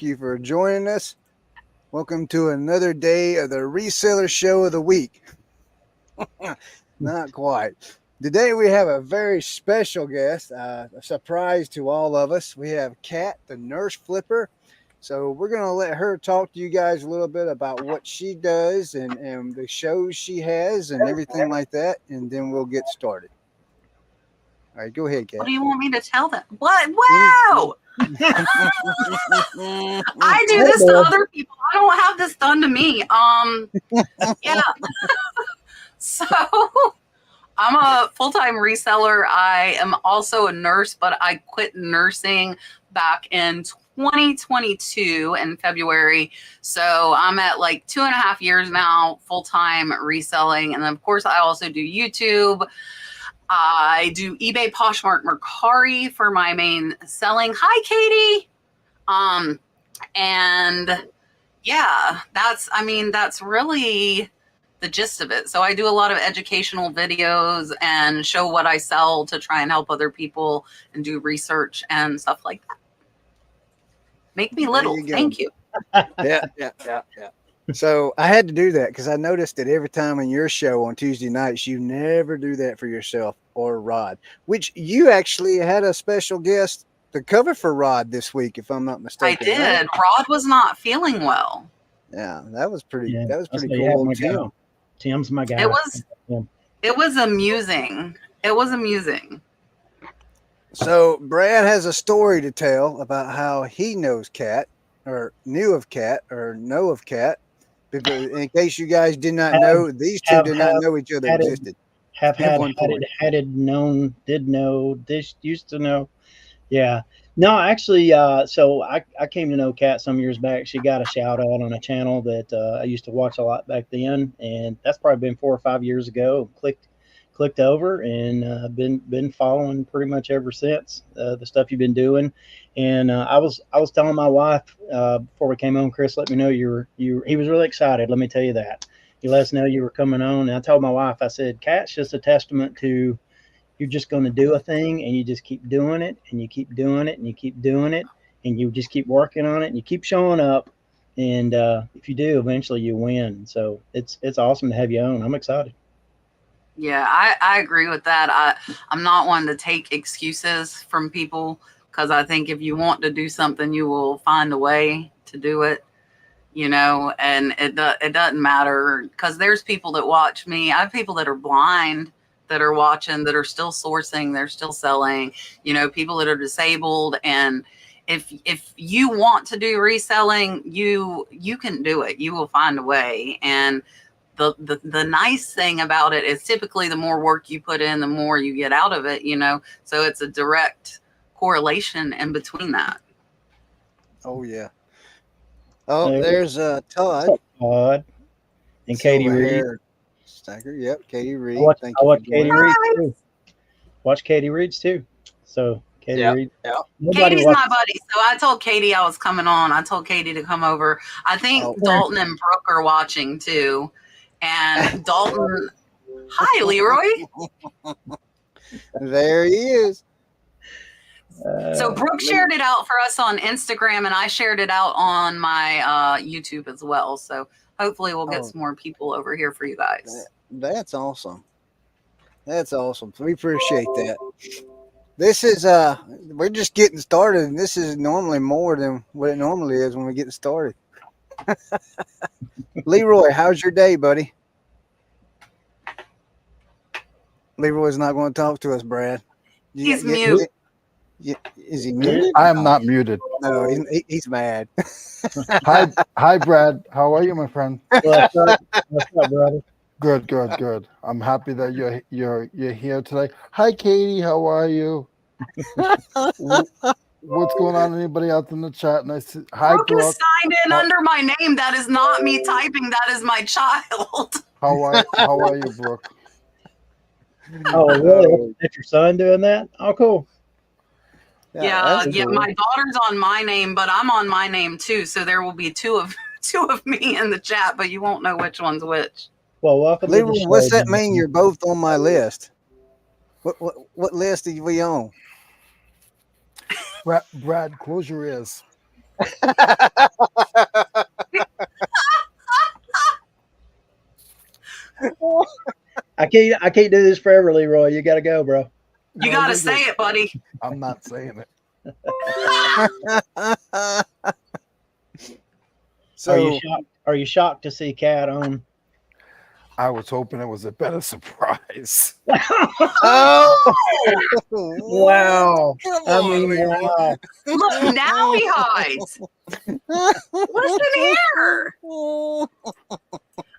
Thank you for joining us. Welcome to another day of the Reseller Show of the Week. Not quite. Today we have a very special guest, a surprise to all of us. We have Kat, the nurse flipper. So we're going to let her talk to you guys a little bit about what she does and the shows she has and everything like that, and then we'll get started. All right, go ahead, Kat. What do you want me to tell them? What? Wow! I do this to other people. I don't have this done to me. Yeah. So I'm a full-time reseller. I am also a nurse, but I quit nursing back in 2022 in February. So I'm at like 2.5 years now, full-time reselling. And then of course I also do YouTube. I do eBay, Poshmark, Mercari for my main selling. Hi, Katie. And yeah, that's really the gist of it. So I do a lot of educational videos and show what I sell to try and help other people and do research and stuff like that. Make me little. Thank you. Yeah. So I had to do that because I noticed that every time in your show on Tuesday nights, you never do that for yourself or Rod, which you actually had a special guest to cover for Rod this week, if I'm not mistaken. I did. Right? Rod was not feeling well. Yeah, that was pretty. Yeah, that was pretty cool. Tim. Tim's my guy. It was amusing. It was amusing. So Brad has a story to tell about how he knows Kat, or knew of Kat, or know of Kat. Because in case you guys did not know, these two did not know each other existed. Did know, this used to know. Yeah. No, actually, so I came to know Kat some years back. She got a shout out on a channel that I used to watch a lot back then, and that's probably been 4 or 5 years ago. Clicked over and been following pretty much ever since, the stuff you've been doing. And I was telling my wife before we came on, Chris let me know he was really excited. Let me tell you that. He let us know you were coming on. And I told my wife, I said, Kat's just a testament to you're just going to do a thing and you just keep doing it and you keep doing it and you keep doing it and you just keep working on it and you keep showing up. And if you do, eventually you win. So it's awesome to have you on. I'm excited. Yeah, I agree with that. I'm not one to take excuses from people because I think if you want to do something, you will find a way to do it, and it doesn't matter because there's people that watch me. I have people that are blind that are watching, that are still sourcing, they're still selling, people that are disabled. And if you want to do reselling, you can do it. You will find a way. And the nice thing about it is typically the more work you put in, the more you get out of it, so it's a direct correlation in between that. Oh yeah. Oh, there's Todd. Todd and Katie Reed. Stacker. Yep, Katie Reed. I watch Katie Reed too. Watch Katie Reed's too. So Katie Reed. Yeah. Katie's my buddy. So I told Katie I was coming on. I told Katie to come over. I think Dalton and Brooke are watching too. And Dalton, hi, Leroy. There he is. So Brooke shared it out for us on Instagram, and I shared it out on my YouTube as well. So hopefully we'll get some more people over here for you guys. That's awesome. That's awesome. We appreciate that. This is we're just getting started, and this is normally more than what it normally is when we get started. Leroy, how's your day, buddy? Leroy's not going to talk to us, Brad. He's mute. Is he muted? I am not muted. No, he's mad. Hi, Brad. How are you, my friend? What's up, brother? Good. I'm happy that you're here today. Hi, Katie. How are you? What's going on? Anybody else in the chat? Nice. Hi, Brooke is signed in under my name. That is not me typing. That is my child. How are you, Brooke? Oh, really? Is your son doing that? Oh, cool. Yeah. My daughter's on my name, but I'm on my name too. So there will be two of me in the chat, but you won't know which one's which. Well, welcome. Leroy, what's that mean? You're both on my list. What list are we on? Brad, close your ears. I can't do this forever, Leroy. You got to go, bro. You No, got to you're say good. it, buddy. I'm not saying it. So Are you shocked? Are you shocked to see Cat on? I was hoping it was a better surprise. oh, Wow. Come I on, mean, Leroy. wow. Look, now he hides. Listen here.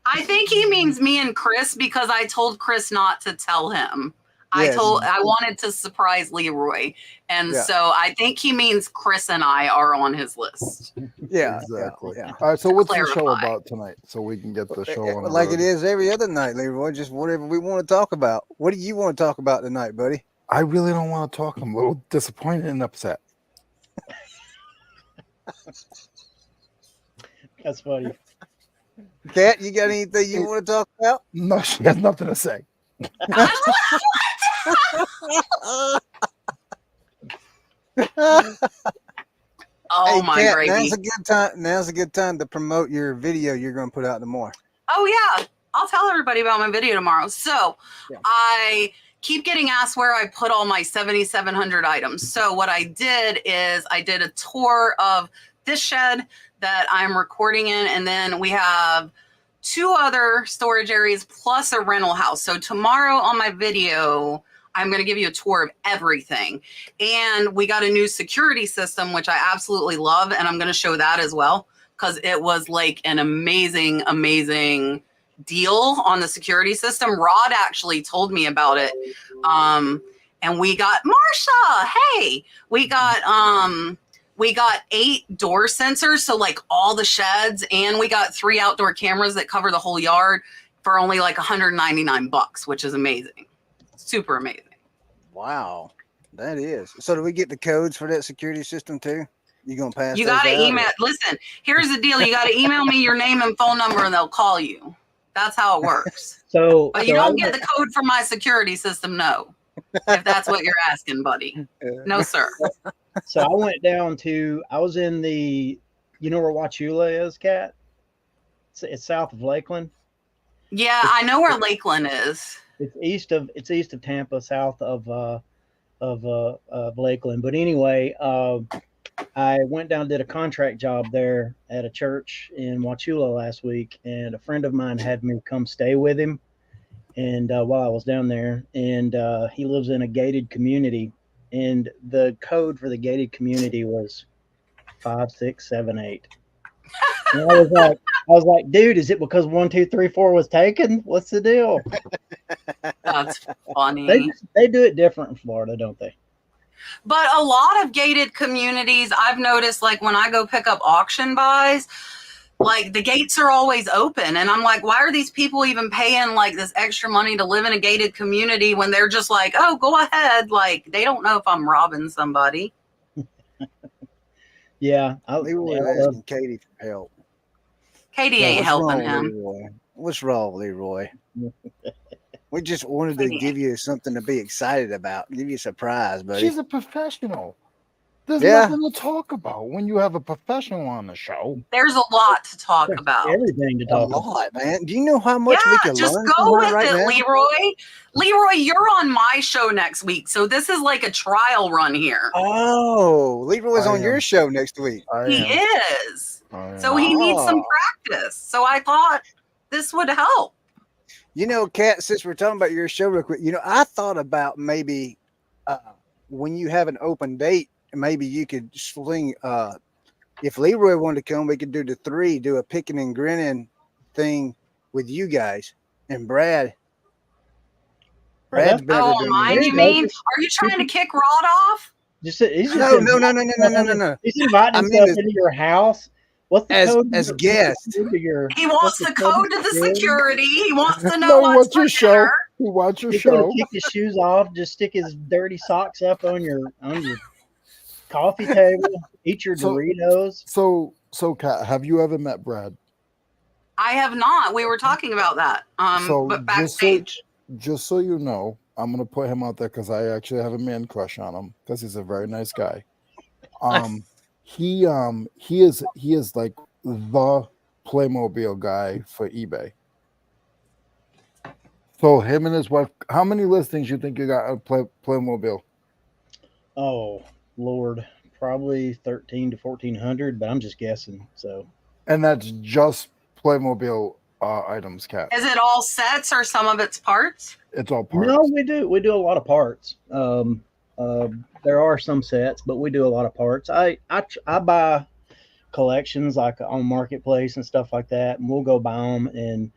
I think he means me and Chris because I told Chris not to tell him. Yes. I wanted to surprise Leroy. And Yeah. so I think he means Chris and I are on his list. Yeah, Exactly. yeah. All right. So what's the show clarify. about tonight? So we can get the show on the Like road. it is every other night, Leroy. Just whatever we want to talk about. What do you want to talk about tonight, buddy? I really don't want to talk. I'm a little disappointed and upset. That's funny. Kat, you got anything you want to talk about? No, she has nothing to say. Oh, Hey, my Kat, gravy. Now's a good time to promote your video you're going to put out tomorrow. Oh, yeah. I'll tell everybody about my video tomorrow. So Yeah. I keep getting asked where I put all my 7,700 items. So what I did is I did a tour of this shed that I'm recording in. And then we have 2 other storage areas plus a rental house. So tomorrow on my video, I'm going to give you a tour of everything. And we got a new security system, which I absolutely love. And I'm going to show that as well, because it was like an amazing, amazing deal on the security system. Rod actually told me about it. And we got Marsha. Hey, we got 8 door sensors. So like all the sheds, and we got 3 outdoor cameras that cover the whole yard for only like $199, which is amazing. Super amazing. Wow, that is. So do we get the codes for that security system too? You gonna pass? You those got to out, email. or- Listen, here's the deal. You got to email me your name and phone number, and they'll call you. That's how it works. So, But you so I don't get went- the code for my security system, no. If that's what you're asking, buddy. No, sir. so I went down to. I was in the. You know where Wachula is, Cat? It's south of Lakeland. Yeah, I know where Lakeland is. It's east of Tampa, south of Lakeland. But anyway, I went down and did a contract job there at a church in Wachula last week, and a friend of mine had me come stay with him, and while I was down there, and he lives in a gated community, and the code for the gated community was 5678. And I was like, dude, is it because 1, 2, 3, 4 was taken? What's the deal? That's funny. They do it different in Florida, don't they? But a lot of gated communities, I've noticed, like when I go pick up auction buys, like the gates are always open. And I'm like, why are these people even paying like this extra money to live in a gated community when they're just like, oh, go ahead. Like they don't know if I'm robbing somebody. Yeah. Leroy asking Katie for help. Katie ain't What's helping wrong, him. Leroy? What's wrong, Leroy? We just wanted to give you something to be excited about, give you a surprise, buddy. She's a professional. There's Yeah. nothing to talk about when you have a professional on the show. There's a lot to talk about. Everything to A talk about. lot, man. Do you know how much we Yeah, can just learn go from her with right it, now? Leroy. Leroy, you're on my show next week. So this is like a trial run here. Oh, Leroy's I on your am. show next week. He is. I So am. he needs some Oh. practice. So I thought this would help. You know, Kat, since we're talking about your show real quick, you know, I thought about maybe when you have an open date, maybe you could sling, if Leroy wanted to come, we could do do a Pickin and Grinnin thing with you guys and Brad. Brad's better Oh, than mine, There you you go. mean? Are you trying to kick Rod off? He's just No. He's inviting I mean, himself into your house. What's the As- code? as what's the guest. code to your- He wants what's the code to the security. He wants to know No, what's what's for your show? dinner. You watch your He's gonna show. kick his shoes off, just stick his dirty socks up on your coffee table, eat your So- Doritos. So, Kat, have you ever met Brad? I have not. We were talking about that. So But just so- backstage. Just so you know, I'm gonna put him out there because I actually have a man crush on him because he's a very nice guy. he is like the Playmobil guy for eBay. So him and his wife, how many listings you think you got on Playmobil? Oh Lord, probably 13 to 1400, but I'm just guessing. So, And that's just Playmobil items, Cat. Is it all sets or some of its parts? It's all parts. no, we do a lot of parts. There are some sets, but we do a lot of parts. I buy collections like on Marketplace and stuff like that, and we'll go buy them. And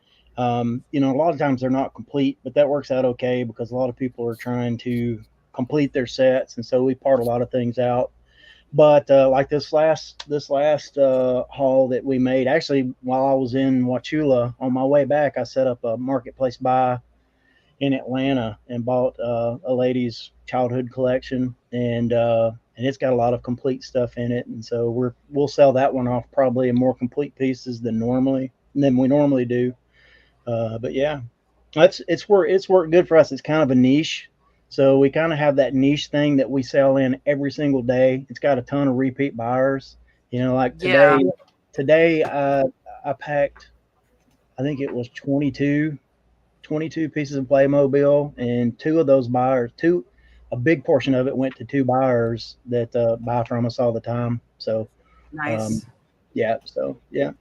you know, a lot of times they're not complete, but that works out okay because a lot of people are trying to complete their sets, and so we part a lot of things out. But like this last haul that we made, actually, while I was in Wauchula on my way back, I set up a Marketplace buy in Atlanta and bought a lady's childhood collection, and it's got a lot of complete stuff in it, and so we'll sell that one off probably in more complete pieces than we normally do. But yeah, it's worked good for us. It's kind of a niche, so we kind of have that niche thing that we sell in every single day. It's got a ton of repeat buyers. You know, like Yeah. today I packed, I think it was 22 pieces of Playmobil, and two of those buyers, a big portion of it went to two buyers that buy from us all the time. So, Nice. yeah. So, yeah.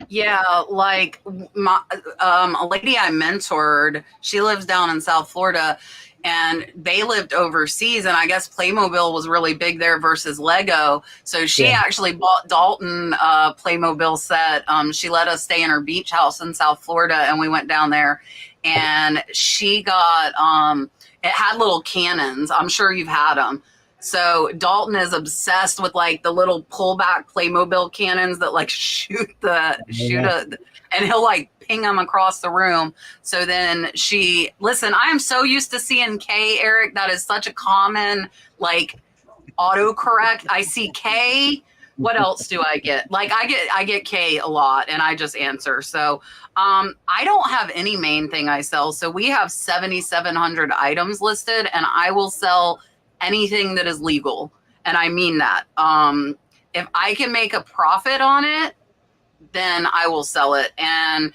Yeah, like my a lady I mentored, she lives down in South Florida, and they lived overseas, and I guess Playmobil was really big there versus Lego. So she actually bought Dalton a Playmobil set. She let us stay in her beach house in South Florida, and we went down there, and she got it had little cannons. I'm sure you've had them. So Dalton is obsessed with like the little pullback Playmobil cannons that like shoot and he'll like ping them across the room. So then I am so used to seeing K, Eric. That is such a common like autocorrect. I see K. What else do I get? Like I get K a lot, and I just answer. So I don't have any main thing I sell. So we have 7,700 items listed, and I will sell anything that is legal. And I mean that. If I can make a profit on it, then I will sell it. And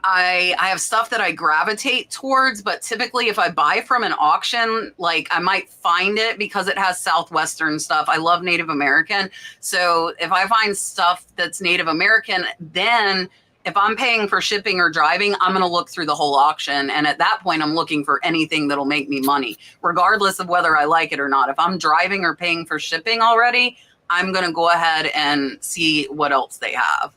I have stuff that I gravitate towards, but typically if I buy from an auction, like I might find it because it has Southwestern stuff. I love Native American. So if I find stuff that's Native American, then if I'm paying for shipping or driving, I'm going to look through the whole auction. And at that point, I'm looking for anything that'll make me money, regardless of whether I like it or not. If I'm driving or paying for shipping already, I'm going to go ahead and see what else they have.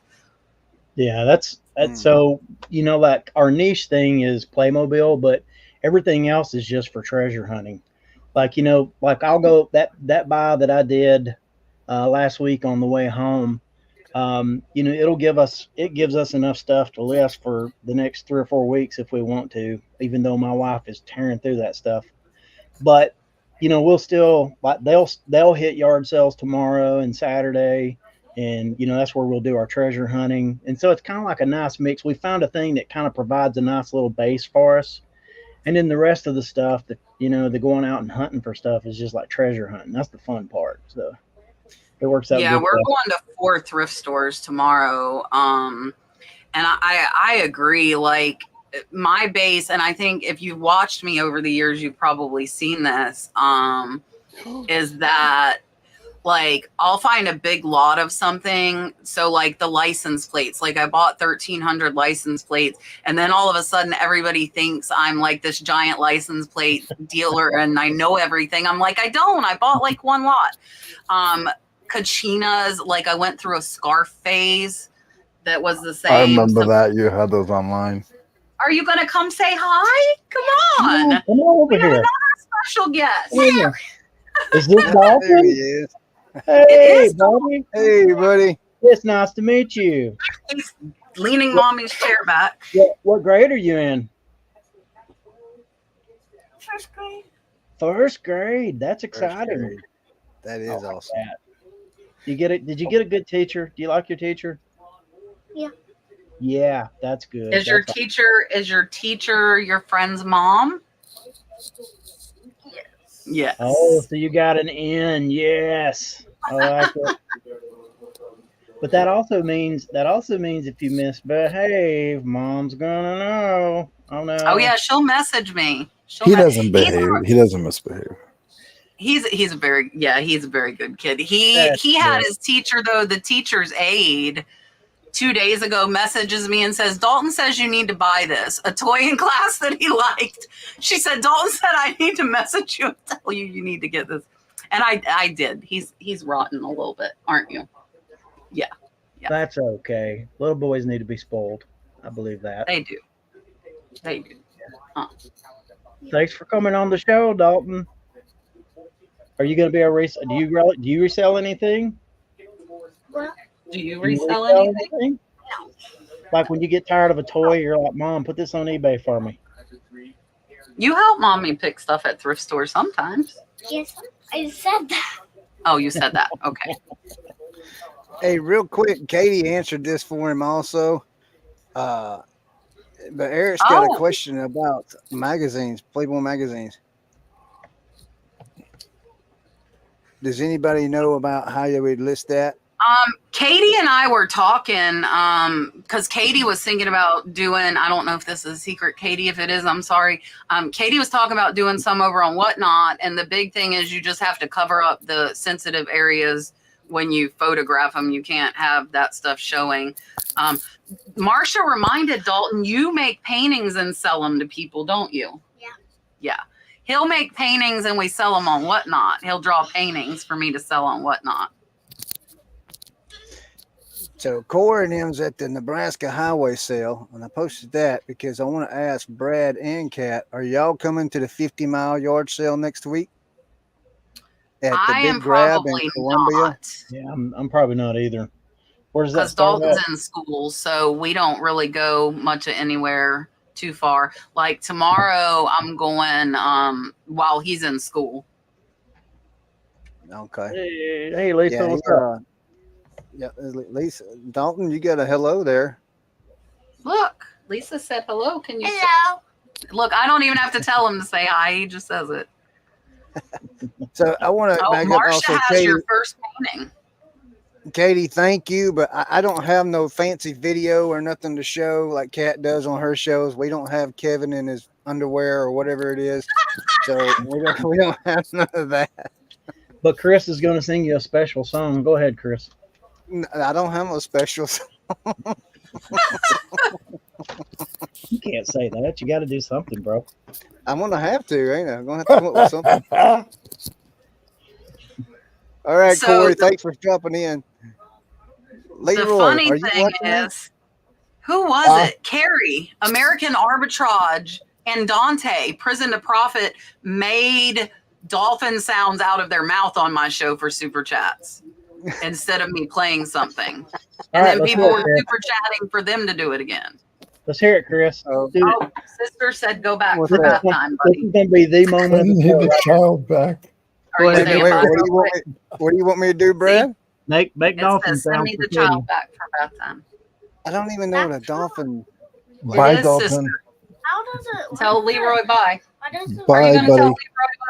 Yeah, that's so, you know, like our niche thing is Playmobil, but everything else is just for treasure hunting. Like, you know, like I'll go that buy that I did last week on the way home. You know, it gives us enough stuff to list for the next 3 or 4 weeks if we want to, even though my wife is tearing through that stuff. But, you know, we'll still like they'll hit yard sales tomorrow and Saturday, and you know that's where we'll do our treasure hunting. And so it's kind of like a nice mix. We found a thing that kind of provides a nice little base for us, and then the rest of the stuff that, you know, the going out and hunting for stuff is just like treasure hunting. That's the fun part. So it works out. Yeah, good we're for us. going to 4 thrift stores tomorrow. And I agree. Like my base, and I think if you've watched me over the years, you've probably seen this, is that like I'll find a big lot of something. So like the license plates, like I bought 1,300 license plates, and then all of a sudden everybody thinks I'm like this giant license plate dealer and I know everything. I'm like, I don't. I bought like one lot. Kachinas, like I went through a scarf phase that was the same. I remember that you had those online. Are you gonna come say hi? Come on. Come on over We have here. another special guest. Is this There he Dalton? is. Hey, is buddy. Hey, buddy. It's nice to meet you. He's leaning mommy's chair back. What grade are you in? First grade. First grade. That's First exciting. grade. That is like awesome. that. You get it? Did you get a good teacher? Do you like your teacher? Yeah. Yeah, that's good. Is your teacher your friend's mom? Yes. Yes. Oh, so you got an N. Yes. I like it. But that also means if you misbehave, mom's gonna know. Oh no. Oh yeah, she'll message me. He doesn't behave. He doesn't misbehave. He's a very good kid. He had his teacher though, the teacher's aide 2 days ago messages me and says, Dalton says you need to buy this, a toy in class that he liked. She said, Dalton said I need to message you and tell you need to get this. And I did. He's rotten a little bit, aren't you? Yeah. That's okay. Little boys need to be spoiled. I believe that. They do. Thanks for coming on the show, Dalton. Are you going to be a do you resell anything? Well, Do you resell anything? no. Like when you get tired of a toy, you're like, Mom, put this on eBay for me. You help mommy pick stuff at thrift stores sometimes. Yes, I said that. Oh, you said that. Okay. Hey, real quick, Katie answered this for him also. But Eric's got a question about magazines, Playboy magazines. Does anybody know about how you would list that? Katie and I were talking because Katie was thinking about doing, I don't know if this is a secret, Katie, if it is, I'm sorry. Katie was talking about doing some over on Whatnot. And the big thing is you just have to cover up the sensitive areas when you photograph them. You can't have that stuff showing. Marcia reminded Dalton, you make paintings and sell them to people, don't you? Yeah. Yeah. He'll make paintings and we sell them on Whatnot. He'll draw paintings for me to sell on Whatnot. So Corey and them's at the Nebraska highway sale, and I posted that because I want to ask Brad and Kat, are y'all coming to the 50-mile yard sale next week? At the I Big am Grab in probably Columbia? not. Yeah, I'm probably not either. Where does that Because start Dalton's at? in school, so we don't really go much of anywhere too far. Like tomorrow, I'm going while he's in school. Okay. Hey, Lisa, Yeah, what's up? Yeah, Lisa, Dalton, you got a hello there. Look, Lisa said hello. Can you Hello. look? I don't even have to tell him to say hi. He just says it. So I want to Oh, back up Marcia also, has Katie. your first painting. Katie, thank you, but I don't have no fancy video or nothing to show like Kat does on her shows. We don't have Kevin in his underwear or whatever it is, so we don't have none of that. But Chris is going to sing you a special song. Go ahead, Chris. I don't have no specials. You can't say that. You got to do something, bro. I'm gonna have to, ain't I? I'm gonna have to come up with something. All right, So Corey, the- thanks for dropping in. Leroy, The funny are you thing watching this? is, who was it? Carrie, American Arbitrage, and Dante, Prison to Profit, made dolphin sounds out of their mouth on my show for super chats instead of me playing something. And then people were super chatting for them to do it again. Let's hear it, Chris. Oh. Dude, Oh, sister said go back What's for that? bath time, this buddy. is going to be the moment. I of the need show. the child back. Are you Wait, saying wait, bye what do real you want quick? me? What do you want me to do, Brad? Make It dolphin says, send sounds me for the Katie. child back for bath time. I don't even know what a dolphin. Bye, It is, Dalton. sister. How does it? Tell Leroy bye. What does it, Are Bye, you going to tell buddy. Leroy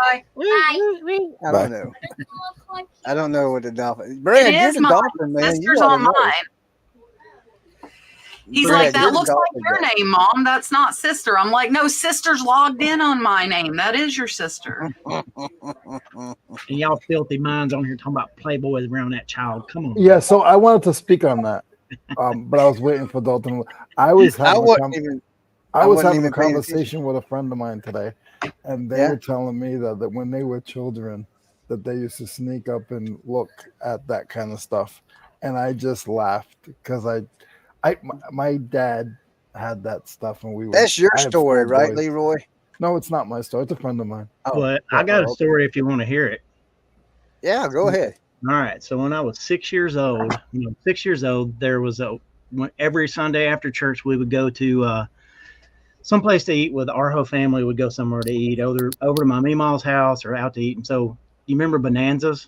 bye? Bye. I Bye. don't know. What does it look like? I don't know what the dolphin. Brad, It you're is the mine. dolphin man. Sister's You ought to on know. mine. He's Brad, like, you're that the looks like dolphin your guy. name, Mom. That's not sister. I'm like, no, sister's logged in on my name. That is your sister. And y'all filthy minds on here talking about Playboys around that child. Come on. Yeah, so I wanted to speak on that, but I was waiting for Dalton. I was I having, wasn't even. I was wasn't having a even paying conversation with a friend of mine today, and they Yeah? were telling me that when they were children, that they used to sneak up and look at that kind of stuff, and I just laughed because my dad had that stuff, and we were. That's your I had story, 4 right, boys. Leroy? No, it's not my story. It's a friend of mine. Oh, But I got a okay. story if you want to hear it. Yeah, go ahead. All right. So when I was 6 years old, there was every Sunday after church, we would go to someplace to eat with our whole family. Would go somewhere to eat, over to my Meemaw's house or out to eat. And so you remember Bonanzas?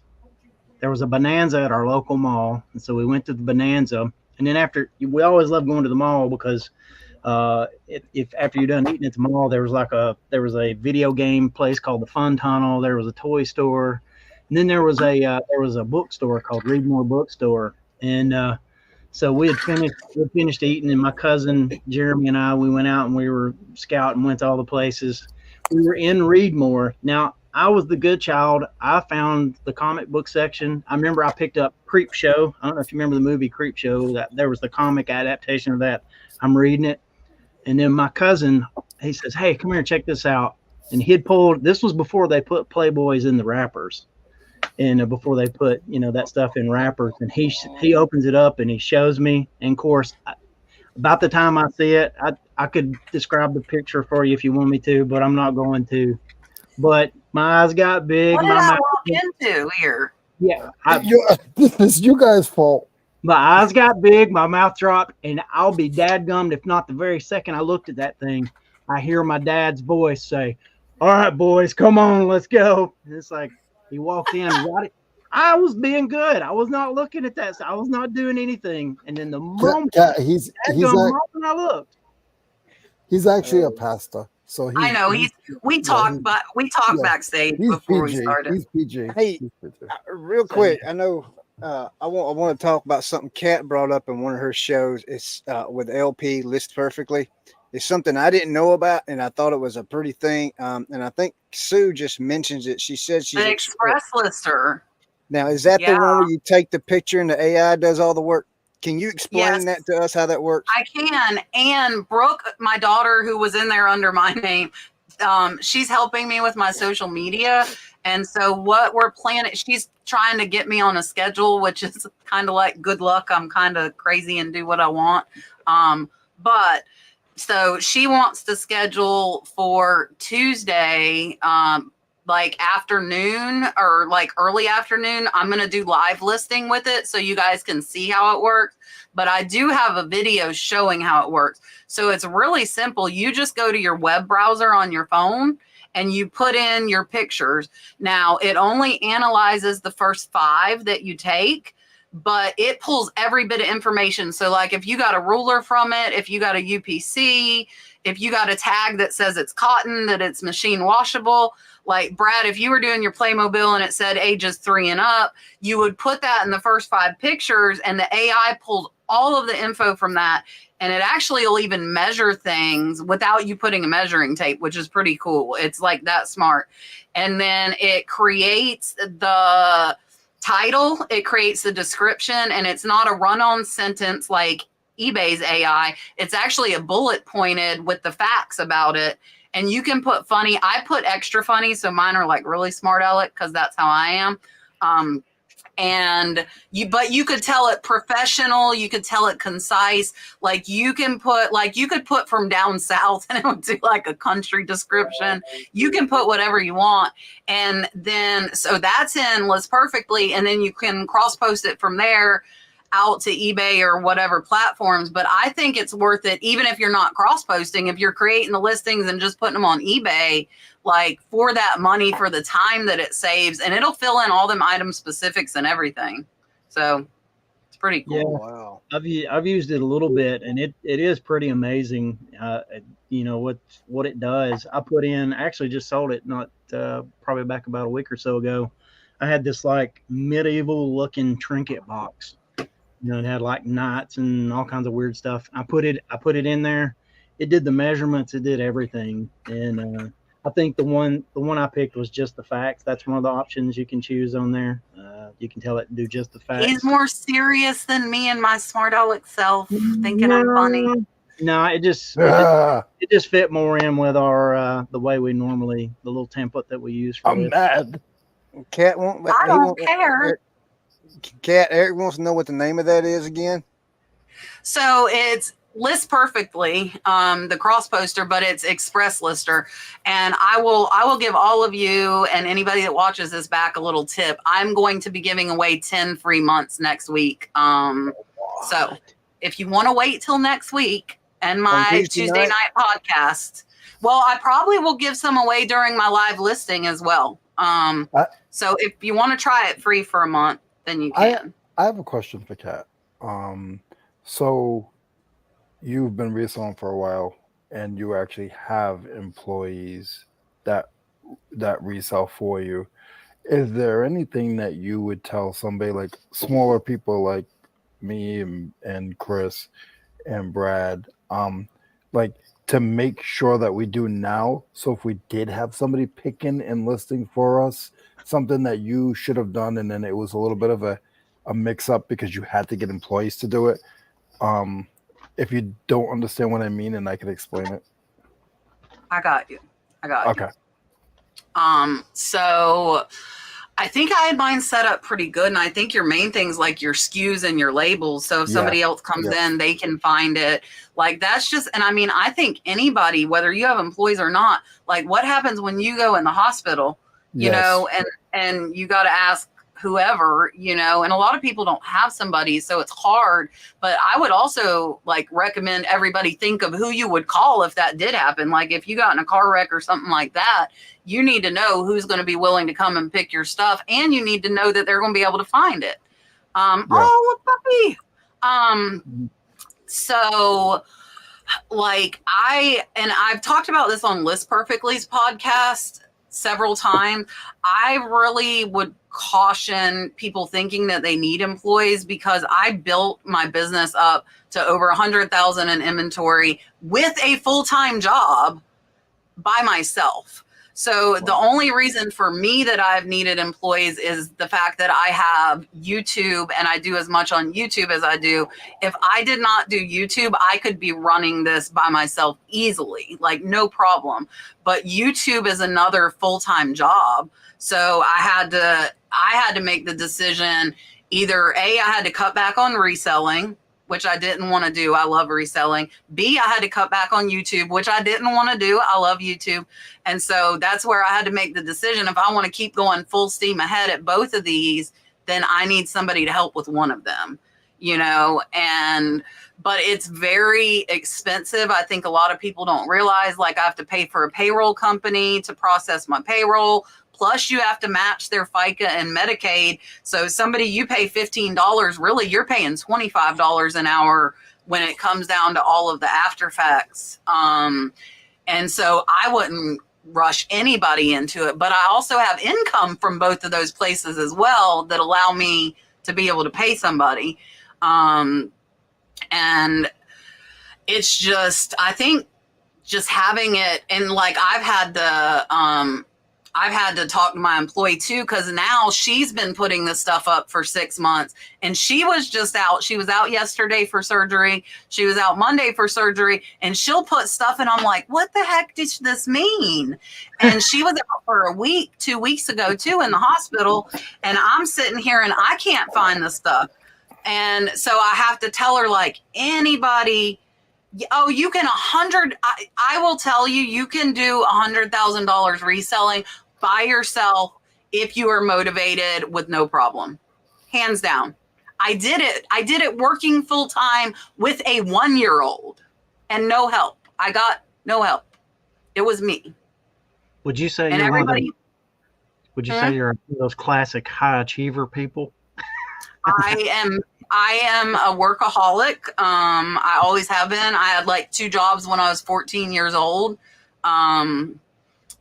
There was a Bonanza at our local mall. And so we went to the Bonanza. And then we always loved going to the mall because if after you're done eating at the mall, there was a video game place called the Fun Tunnel. There was a toy store. And then there was a bookstore called Read More Bookstore, and so we finished eating, and my cousin Jeremy and we went out and we were scouting, went to all the places. We were in Readmore. Now I was the good child. I found the comic book section. I remember I picked up Creep Show. I don't know if you remember the movie Creep Show. That there was the comic adaptation of that. I'm reading it, and then my cousin, he says, "Hey, come here and check this out." And he'd pulled. This was before they put Playboys in the wrappers, and before they put that stuff in wrappers. And he opens it up and he shows me. And of course, about the time I see it, I could describe the picture for you if you want me to, but I'm not going to. But my eyes got big. What did My I mouth, walk into here? yeah, This is you guys' fault. my eyes got big. My mouth dropped, and I'll be dadgummed if not the very second I looked at that thing, I hear my dad's voice say, "All right, boys, come on, let's go." And it's like he walked in, got it. I was being good. I was not looking at that. I was not doing anything. And then the moment, He's moment I looked, he's actually a pastor. So I know we talked backstage he's before we PG. started. He's PG. Hey, He's PG. real quick, I know I want to talk about something Kat brought up in one of her shows. It's with LP List Perfectly. It's something I didn't know about, and I thought it was a pretty thing. And I think Sue just mentions it. She said she's The express lister. Now, is that the Yeah. one where you take the picture and the AI does all the work? Can you explain Yes. that to us, how that works? I can. And Brooke, my daughter, who was in there under my name, she's helping me with my social media. And so what we're planning, she's trying to get me on a schedule, which is kind of like good luck. I'm kind of crazy and do what I want. But so she wants to schedule for Tuesday, like afternoon or like early afternoon. I'm going to do live listing with it so you guys can see how it works. But I do have a video showing how it works. So it's really simple. You just go to your web browser on your phone and you put in your pictures. Now, it only analyzes the first 5 that you take, but it pulls every bit of information. So like if you got a ruler from it, if you got a UPC, if you got a tag that says it's cotton, that it's machine washable, like Brad, if you were doing your Playmobil and it said ages 3 and up, you would put that in the first 5 pictures and the AI pulls all of the info from that. And it actually will even measure things without you putting a measuring tape, which is pretty cool. It's like that smart. And then it creates the title, it creates the description, and it's not a run-on sentence like eBay's AI. It's actually a bullet pointed with the facts about it. And you can put funny. I put extra funny, so mine are like really smart aleck because that's how I am. But you could tell it professional, you could tell it concise. Like you could put from down south and it would do like a country description. You can put whatever you want. And then, so that's in List Perfectly. And then you can cross post it from there out to eBay or whatever platforms. But I think it's worth it, even if you're not cross posting, if you're creating the listings and just putting them on eBay, like for that money, for the time that it saves, and it'll fill in all them item specifics and everything. So it's pretty cool. Yeah. Wow. I've used it a little bit, and it is pretty amazing. What it does. I actually just sold it not probably back about a week or so ago. I had this like medieval looking trinket box. It had like knights and all kinds of weird stuff. I put it in there. It did the measurements. It did everything. And I think the one I picked was just the facts. That's one of the options you can choose on there. You can tell it to do just the facts. He's more serious than me and my smart aleck self, thinking I'm funny. No, it just fit more in with our the way we normally, the little template that we use for I'm this. mad. Cat won't. I don't care. Cat, Eric wants to know what the name of that is again. So it's List Perfectly, the cross poster, but it's Express Lister. And I will give all of you and anybody that watches this back a little tip. I'm going to be giving away 10 free months next week. So if you want to wait till next week and my Tuesday night podcast, well, I probably will give some away during my live listing as well. So if you want to try it free for a month, then you can. I have a question for Kat. So you've been reselling for a while, and you actually have employees that resell for you. Is there anything that you would tell somebody like smaller people like me and Chris and Brad, like to make sure that we do now? So if we did have somebody picking and listing for us, something that you should have done, and then it was a little bit of a mix up because you had to get employees to do it. Um, if you don't understand what I mean, and I can explain it. I got you. Okay. So I think I had mine set up pretty good, and I think your main things like your SKUs and your labels. So if somebody else comes in, they can find it. Like that's just, and I mean, I think anybody, whether you have employees or not, like what happens when you go in the hospital, you know, and you got to ask whoever, you know, and a lot of people don't have somebody, so it's hard. But I would also like recommend everybody think of who you would call if that did happen. Like if you got in a car wreck or something like that, you need to know who's going to be willing to come and pick your stuff, and you need to know that they're going to be able to find it. Oh, puppy. So like I've talked about this on List Perfectly's podcast several times. I really would caution people thinking that they need employees, because I built my business up to over 100,000 in inventory with a full-time job by myself. So the only reason for me that I've needed employees is the fact that I have YouTube and I do as much on YouTube as I do. If I did not do YouTube, I could be running this by myself easily, like no problem. But YouTube is another full-time job. So I had to make the decision, either A, I had to cut back on reselling, which I didn't want to do. I love reselling. B, I had to cut back on YouTube, which I didn't want to do. I love YouTube. And so that's where I had to make the decision. If I want to keep going full steam ahead at both of these, then I need somebody to help with one of them, you know, but it's very expensive. I think a lot of people don't realize, like I have to pay for a payroll company to process my payroll. Plus you have to match their FICA and Medicaid. So somebody you pay $15, really you're paying $25 an hour when it comes down to all of the after effects. And so I wouldn't rush anybody into it, but I also have income from both of those places as well that allow me to be able to pay somebody. And it's just, I think just having it, and like I've had to talk to my employee too, because now she's been putting this stuff up for 6 months, and she was just out. She was out yesterday for surgery. She was out Monday for surgery, and she'll put stuff, and I'm like, what the heck does this mean? And she was out for a week, 2 weeks ago too, in the hospital, and I'm sitting here and I can't find the stuff. And so I have to tell her, like, anybody, oh, you can I will tell you, you can do $100,000 reselling by yourself if you are motivated with no problem. Hands down. I did it working full time with a 1-year-old and no help. I got no help. It was me. Would you say and you're everybody, would you say you're one of those classic high achiever people? I am a workaholic. I always have been. I had like 2 jobs when I was 14 years old.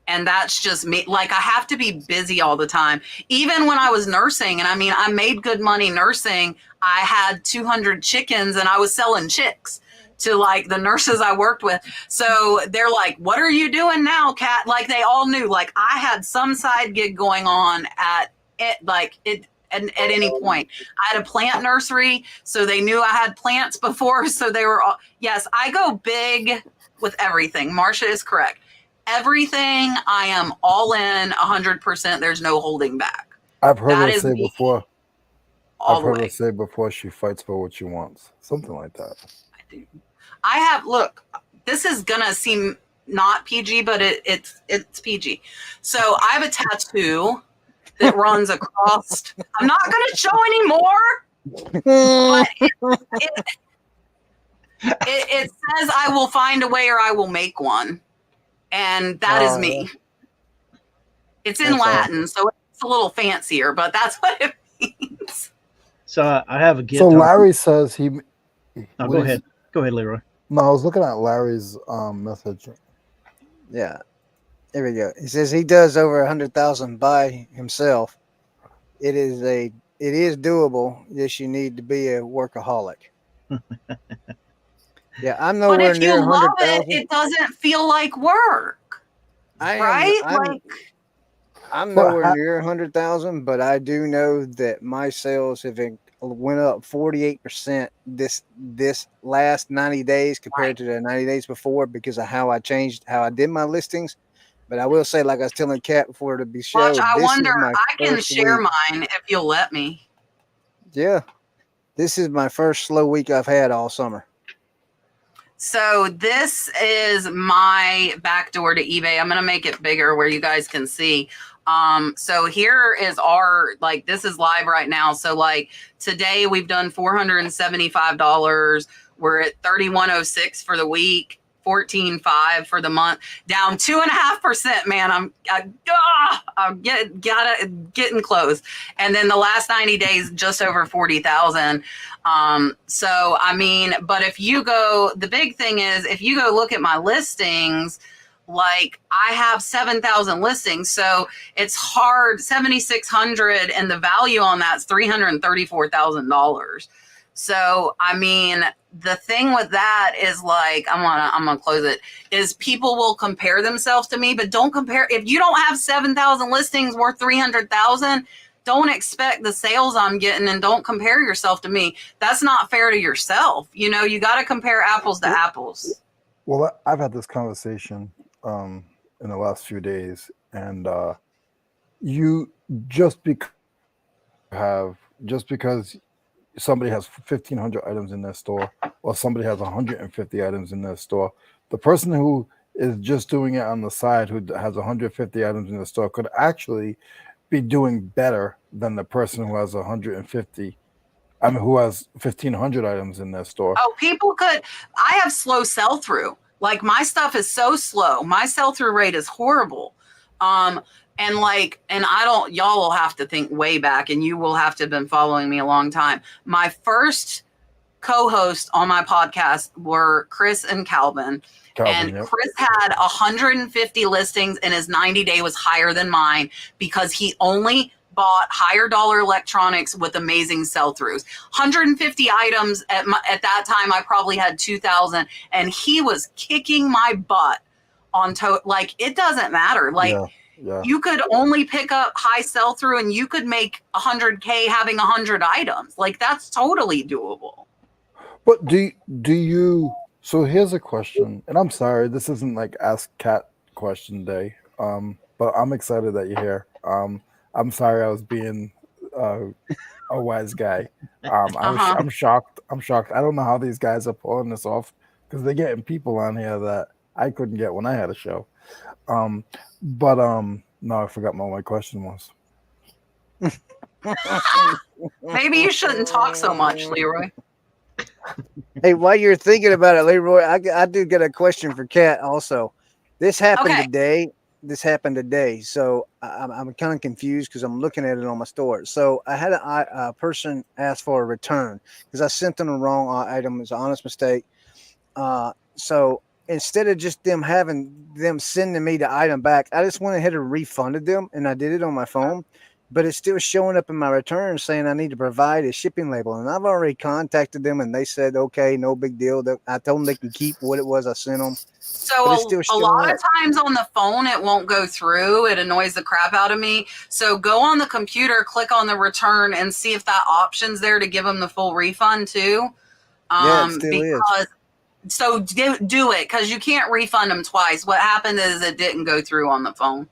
And that's just me. Like I have to be busy all the time. Even when I was nursing, and I mean, I made good money nursing. I had 200 chickens and I was selling chicks to like the nurses I worked with. So they're like, what are you doing now, Kat? Like they all knew, like I had some side gig going on at any point. I had a plant nursery, so they knew I had plants before. So they were all, yes, I go big with everything. Marsha is correct. Everything, I am all in 100%. There's no holding back. I've heard her say before. I've heard her say before she fights for what she wants. Something like that. I have, look, this is going to seem not PG, but it's PG. So I have a tattoo that runs across. I'm not going to show anymore. But it says, I will find a way or I will make one. And that is me. It's in Latin, so it's a little fancier, but that's what it means. So I have a guitar. So Larry says he. Oh, go ahead. Go ahead, Leroy. No, I was looking at Larry's message. Yeah. There we go. He says he does over 100,000 by himself. It is doable. Yes, you need to be a workaholic. Yeah, I'm But nowhere if you near love it, 100,000. it doesn't feel like work, right? I'm But nowhere near 100,000, but I do know that my sales have went up 48% this last 90 days compared to the 90 days before because of how I changed how I did my listings. But I will say, like I was telling Kat before the Watch, show, I this wonder, is my I can first share week. mine if you'll let me. Yeah, this is my first slow week I've had all summer. So this is my backdoor to eBay. I'm going to make it bigger where you guys can see. So here is our, like, this is live right now. So like today we've done $475. We're at 3106 for the week, 14.5 for the month, down 2.5%, man. I'm getting close. And then the last 90 days, just over 40,000. So, I mean, but if you go, the big thing is if you go look at my listings, like I have 7,000 listings. So it's hard, 7,600, and the value on that's $334,000. So, I mean, the thing with that is like, I'm gonna close it, is people will compare themselves to me, but don't compare. If you don't have 7,000 listings worth 300,000, don't expect the sales I'm getting, and don't compare yourself to me. That's not fair to yourself. You know, you got to compare apples to apples. Well, I've had this conversation in the last few days, and you just because somebody has 1,500 items in their store, or somebody has 150 items in their store, the person who is just doing it on the side, who has 150 items in the store, could actually be doing better than the person who has 150. I mean, who has 1,500 items in their store. Oh, people could. I have slow sell through. Like my stuff is so slow. My sell through rate is horrible. And y'all will have to think way back, and you will have to have been following me a long time. My first co-host on my podcast were Chris and Calvin. And Yep. Chris had 150 listings, and his 90-day was higher than mine because he only bought higher dollar electronics with amazing sell-throughs. 150 items at that time, I probably had 2,000, and he was kicking my butt on like, it doesn't matter. Like, Yeah. you could only pick up high sell-through, and you could make 100K having 100 items. Like, that's totally doable. But do you? So here's a question, and I'm sorry, this isn't like Ask Cat question day. But I'm excited that you're here. I'm sorry I was being a wise guy. I'm shocked. I don't know how these guys are pulling this off, because they're getting people on here that I couldn't get when I had a show. No, I forgot what my question was. Maybe you shouldn't talk so much, Leroy. Hey, while you're thinking about it, Leroy, I do get a question for Kat also. This happened today. So I'm kind of confused because I'm looking at it on my store. So I had a person ask for a return because I sent them the wrong item. It's an honest mistake. So instead of just them sending me the item back, I just went ahead and refunded them, and I did it on my phone. But it's still showing up in my return saying I need to provide a shipping label. And I've already contacted them, and they said, okay, no big deal. I told them they can keep what it was I sent them. So a lot of times on the phone, it won't go through. It annoys the crap out of me. So go on the computer, click on the return, and see if that option's there to give them the full refund too. Yeah, it still is. So do it, because you can't refund them twice. What happened is it didn't go through on the phone.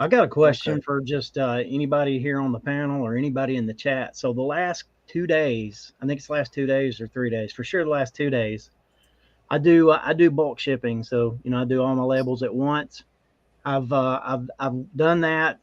I got a question for just anybody here on the panel or anybody in the chat. So the last 2 days, I think it's the last 2 days or 3 days, for sure the last 2 days, I do bulk shipping. So, I do all my labels at once. I've done that,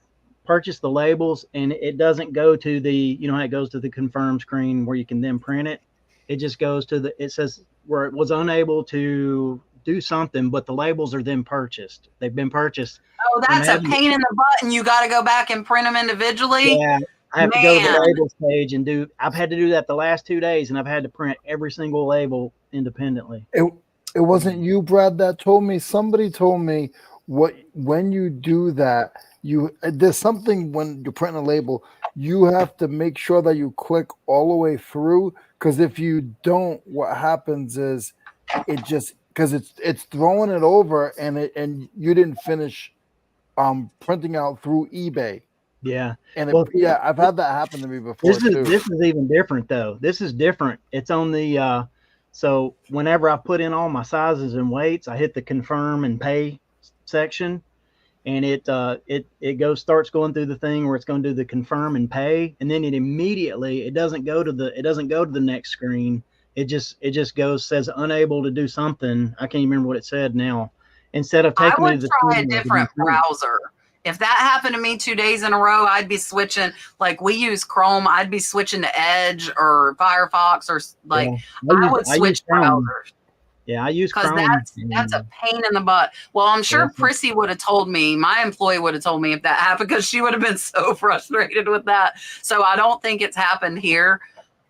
purchased the labels, and it doesn't go to the, it goes to the confirm screen where you can then print it. It just goes to it says where it was unable to do something, but the labels are then purchased. They've been purchased. Oh, that's a pain in the butt, and you got to go back and print them individually. Yeah, I have to go to the labels page and I've had to do that the last 2 days, and I've had to print every single label independently. It wasn't you, Brad, that told me. Somebody told me when you do that, there's something when you're printing a label, you have to make sure that you click all the way through, because if you don't, what happens is it just because it's throwing it over, and you didn't finish printing out through eBay. Yeah. And Well, yeah, I've had that happen to me before too. this is even different though. This is different. It's on the so whenever I put in all my sizes and weights, I hit the confirm and pay section, and it starts going through the thing where it's going to do the confirm and pay, and then it doesn't go to the next screen. It just says unable to do something. I can't even remember what it said now. Instead of taking I me to would the try a screen, different browser. If that happened to me 2 days in a row, I'd be switching. Like we use Chrome, I'd be switching to Edge or Firefox, or like I would switch browsers. Yeah, I use because Chrome. that's a pain in the butt. Well, I'm sure Prissy would have told me, my employee would have told me if that happened, because she would have been so frustrated with that. So I don't think it's happened here.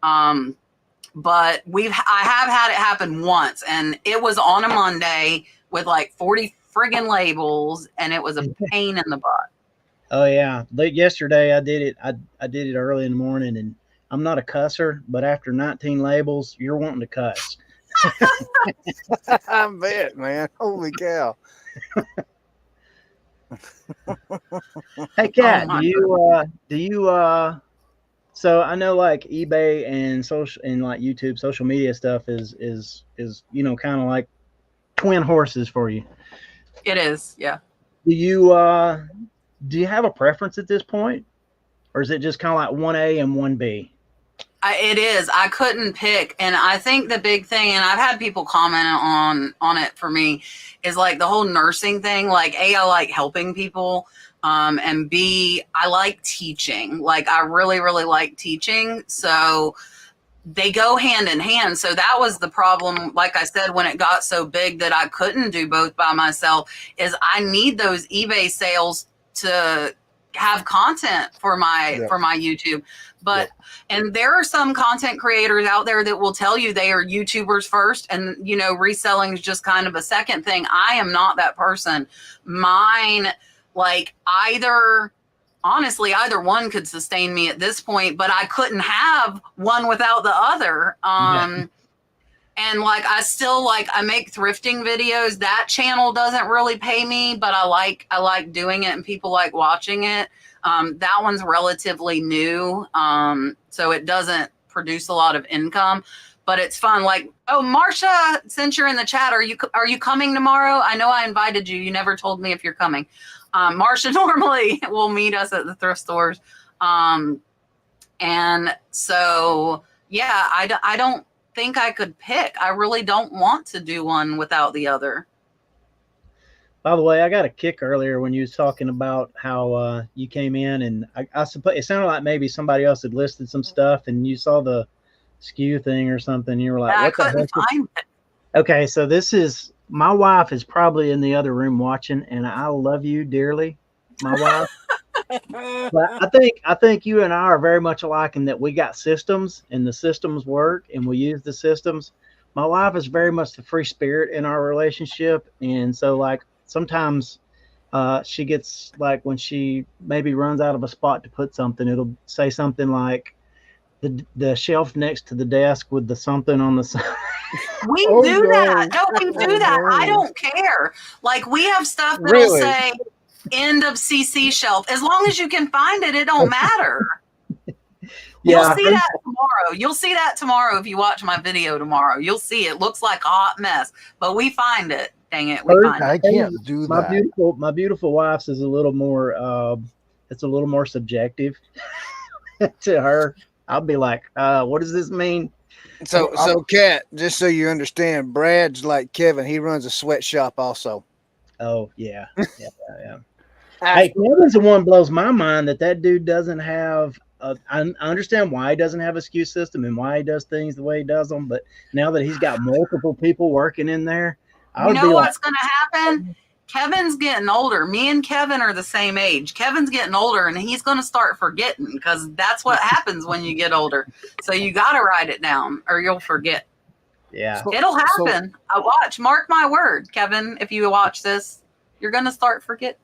But I have had it happen once, and it was on a Monday with like 40 friggin' labels, and it was a pain in the butt. Oh yeah, yesterday I did it. I did it early in the morning, and I'm not a cusser, but after 19 labels, you're wanting to cuss. I bet, man. Holy cow. Hey, Kat, do you so I know like eBay and social and like YouTube social media stuff is kind of like twin horses for you. It is, yeah. Do you have a preference at this point, or is it just kind of like 1A and 1B? It is. I couldn't pick, and I think the big thing, and I've had people comment on it for me, is like the whole nursing thing. Like A, I like helping people, and B, I like teaching. Like I really, really like teaching. So they go hand in hand. So that was the problem. Like I said, when it got so big that I couldn't do both by myself, is I need those eBay sales to have content for my YouTube. But and there are some content creators out there that will tell you they are YouTubers first, and reselling is just kind of a second thing. I am not that person. Mine, like honestly, either one could sustain me at this point, but I couldn't have one without the other. And like, I make thrifting videos. That channel doesn't really pay me, but I like doing it, and people like watching it. That one's relatively new. So it doesn't produce a lot of income, but it's fun. Like, oh, Marcia, since you're in the chat, are you coming tomorrow? I know I invited you. You never told me if you're coming. Marcia normally will meet us at the thrift stores. And so, yeah, I don't think I could pick. I really don't want to do one without the other. By the way, I got a kick earlier when you was talking about how you came in, and I suppose it sounded like maybe somebody else had listed some stuff, and you saw the SKU thing or something. You were like, I couldn't find it. Okay, so this is, my wife is probably in the other room watching, and I love you dearly, my wife. But I think you and I are very much alike in that we got systems, and the systems work, and we use the systems. My wife is very much the free spirit in our relationship, and so like sometimes she gets, like, when she maybe runs out of a spot to put something, it'll say something like the shelf next to the desk with the something on the side. We do that. No, we do that. I don't care. Like, we have stuff that'll say end of CC shelf. As long as you can find it, it don't matter. You'll see that tomorrow. You'll see that tomorrow if you watch my video tomorrow. You'll see it looks like a hot mess, but we find it. Dang it, we find it. I can't do that. My beautiful wife's is a little more. It's a little more subjective to her. I'll be like, what does this mean? So Kat, just so you understand, Brad's like Kevin. He runs a sweatshop also. Oh yeah. Hey, Kevin's the one blows my mind that dude doesn't have. I understand why he doesn't have a SKU system and why he does things the way he does them, but now that he's got multiple people working in there, you know what's going to happen? Kevin's getting older. Me and Kevin are the same age. Kevin's getting older, and he's going to start forgetting, because that's what happens when you get older. So you got to write it down or you'll forget. Yeah. It'll happen. I watch. Mark my word, Kevin, if you watch this, you're gonna start forgetting.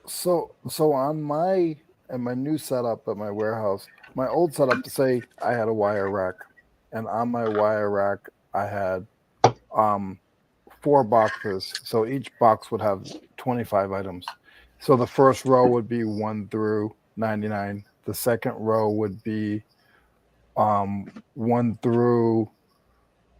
So on my new setup at my warehouse, my old setup, to say I had a wire rack, and on my wire rack I had 4 boxes. So each box would have 25 items. So the first row would be 1 through 99. The second row would be 1 through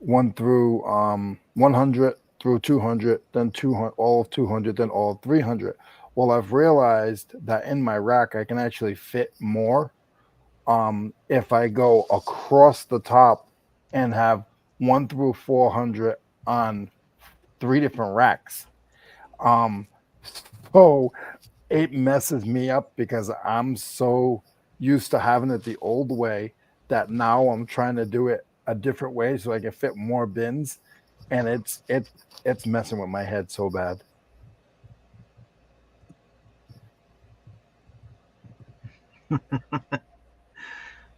100 through 200, then 200, all of 200, then all of 300. Well, I've realized that in my rack I can actually fit more if I go across the top and have 1 through 400 on 3 different racks. So it messes me up because I'm so used to having it the old way that now I'm trying to do it a different way so I can fit more bins, and it's messing with my head so bad.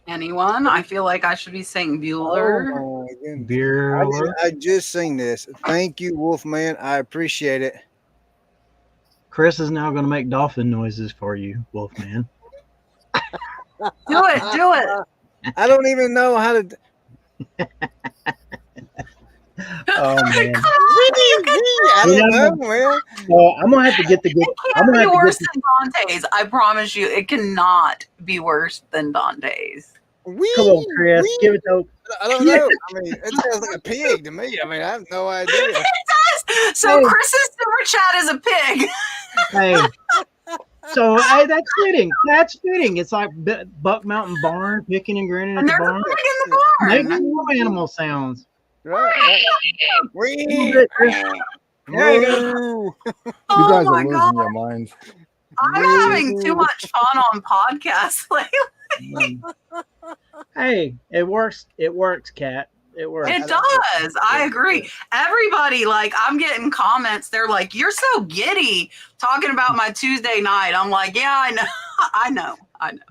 Anyone? I feel like I should be saying Bueller. Oh my goodness. Bueller. I just seen this. Thank you, Wolfman. I appreciate it. Chris is now going to make dolphin noises for you, Wolfman. Do it. I don't even know how to. Oh man! I don't know, man. Well, I'm gonna have to get the good. It I'm can't gonna be have to worse get than Dante's. I promise you, it cannot be worse than Dante's. the, come on, Chris. Give it to. I don't know. I mean, it sounds like a pig to me. I mean, I have no idea. It does. So Hey. Chris's super chat is a pig. Hey. So hey, that's fitting. That's fitting. It's like Buck Mountain Barn, Pickin and Grinnin at And the there's a barn. pig in the Make barn. more animal sounds. Right. bit, Chris. There you go. You Oh guys my are losing god. your minds. I'm having too much fun on podcasts lately. Hey, it works. It works, Kat. It works. It does. I agree. Everybody, like, I'm getting comments. They're like, "You're so giddy talking about my Tuesday night." I'm like, "Yeah, I know. I know."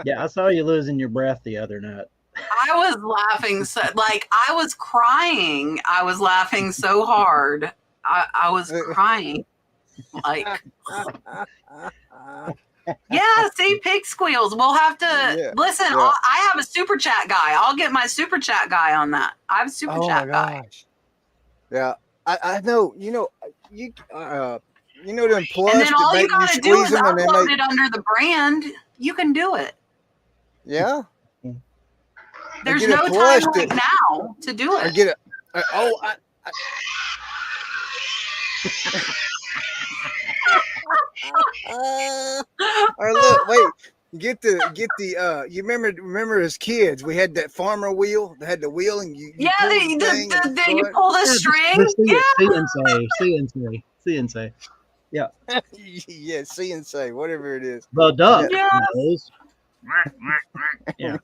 Yeah, I saw you losing your breath the other night. I was laughing so, like, I was crying. I was laughing so hard. I was crying. Like, yeah, see, pig squeals. We'll have to listen. yeah. I have a super chat guy. I'll get my super chat guy on that. I have a super chat guy. Yeah, I know. You know them plush And then all that you make you gotta do squeeze is them and then upload they. it under the brand. You can do it. Yeah. There's get a no time plush like now to do I it. get it. Or look, wait. Get the you remember as kids we had that farmer wheel that had the wheel and you Yeah, pull the thing and you throw it. pull the string. CNC. Yeah. Yeah, see and say whatever it is. The duck Yes. knows. Yeah.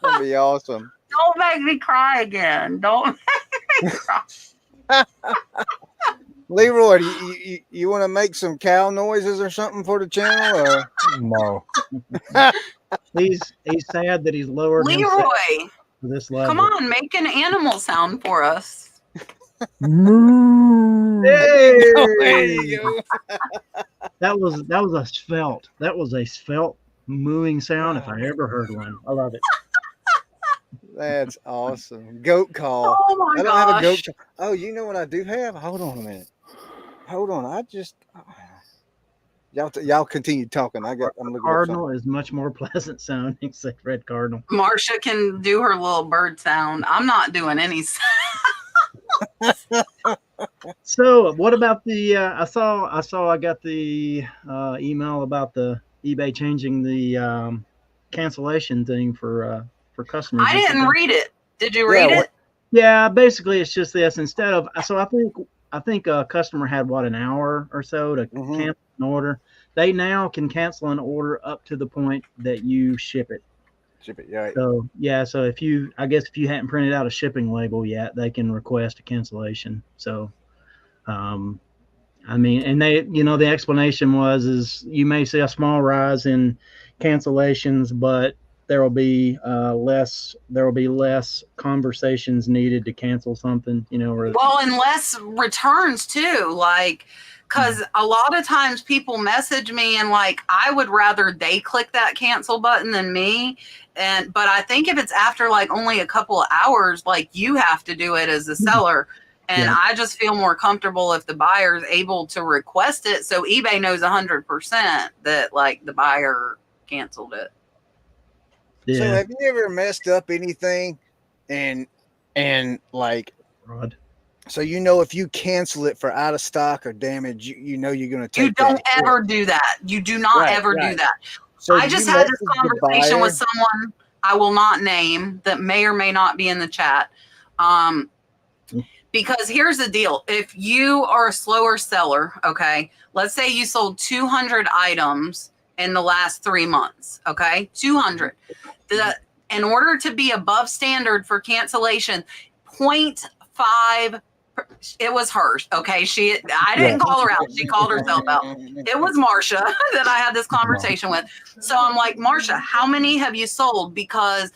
That'd be awesome. Don't make me cry again. Don't make me cry. Leroy, you want to make some cow noises or something for the channel? Or? No. He's sad that he's lowered himself Leroy, to this level. come on, make an animal sound for us. Moo. Hey! There you go. That was a svelte mooing sound if I ever heard one. I love it. That's awesome. Goat call. Oh my I don't have a goat gosh. call. Oh, you know what I do have? Hold on a minute. Hold on. Y'all continue talking. I'm looking up Cardinal is much more pleasant sounding than red cardinal. Marcia can do her little bird sound. I'm not doing any sound. So, what about the? I got the email about the eBay changing the cancellation thing for customers. I didn't read it. Did you Yeah, read what- it? Yeah, basically it's just this. Instead of I think a customer had an hour or so to Mhm. cancel an order. They now can cancel an order up to the point that you ship it. Ship it, right. So yeah, so if you hadn't printed out a shipping label yet, they can request a cancellation. So, I mean, and they, the explanation is you may see a small rise in cancellations, but there will be less conversations needed to cancel something, Well, and less returns too. Like, because a lot of times people message me and like, I would rather they click that cancel button than me. But I think if it's after like only a couple of hours, like you have to do it as a seller. And Yeah. I just feel more comfortable if the buyer is able to request it. So eBay knows 100% that like the buyer canceled it. Yeah. So have you ever messed up anything and like, Rod. so if you cancel it for out of stock or damage, you're going to take You don't that ever do that. You do not Right, ever right. do that. So I do just you had this message the conversation with buyer? someone I will not name that may or may not be in the chat. Because here's the deal. If you are a slower seller, okay, let's say you sold 200 items in the last 3 months, okay, 200. In order to be above standard for cancellation, 0.5, it was hers, okay? I didn't call her out. She called herself out. It was Marsha that I had this conversation with. So I'm like, Marsha, how many have you sold? Because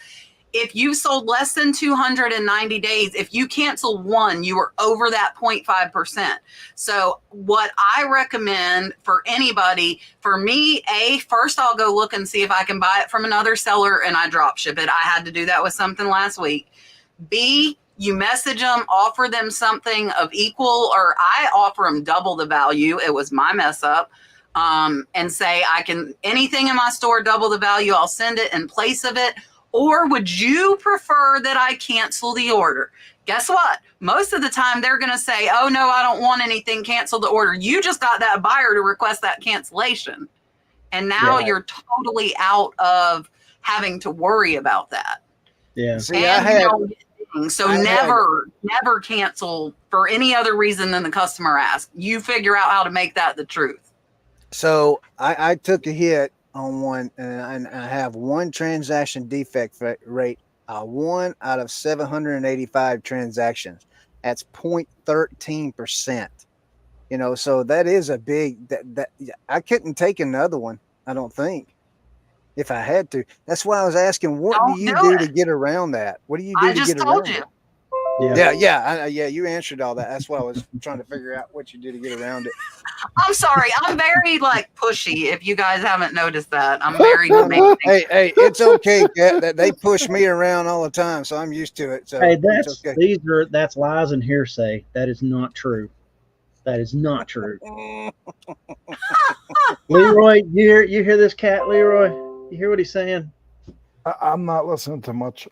if you sold less than 290 days, if you cancel one, you are over that 0.5%. So what I recommend for anybody, for me, first I'll go look and see if I can buy it from another seller and I drop ship it. I had to do that with something last week. B, you message them, offer them something of equal, or I offer them double the value. It was my mess up. And say, anything in my store, double the value. I'll send it in place of it. Or would you prefer that I cancel the order? Guess what? Most of the time they're going to say, oh, no, I don't want anything. Cancel the order. You just got that buyer to request that cancellation. And now you're totally out of having to worry about that. Yeah. See, never cancel for any other reason than the customer asked. You figure out how to make that the truth. So I took a hit on one, and I have one transaction defect rate, 1 out of 785 transactions. That's 0.13%. So that is a big. That I couldn't take another one. I don't think, if I had to. That's why I was asking, what do you do to get around that? What do you do to get around it? Yeah. You answered all that. That's why I was trying to figure out what you do to get around it. I'm sorry. I'm very pushy. If you guys haven't noticed that, I'm very demanding. Hey, it's okay, Kat. They push me around all the time, so I'm used to it. So hey, it's okay. That's lies and hearsay. That is not true. That is not true. Leroy, you hear this cat, Leroy? You hear what he's saying? I'm not listening to much.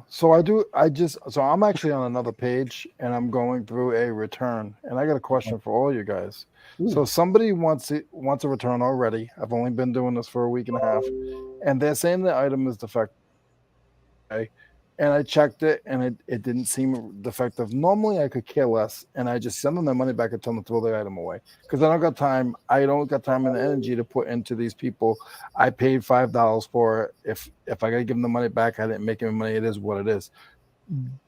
So I'm actually on another page and I'm going through a return, and I got a question for all you guys. Ooh. So somebody wants a return already. I've only been doing this for a week and a half, and they're saying the item is defective. Okay. And I checked it, and it didn't seem defective. Normally, I could care less, and I just send them their money back and tell them to throw the item away, because I don't got time. I don't got time and energy to put into these people. I paid $5 for it. If I got to give them the money back, I didn't make any money. It is what it is.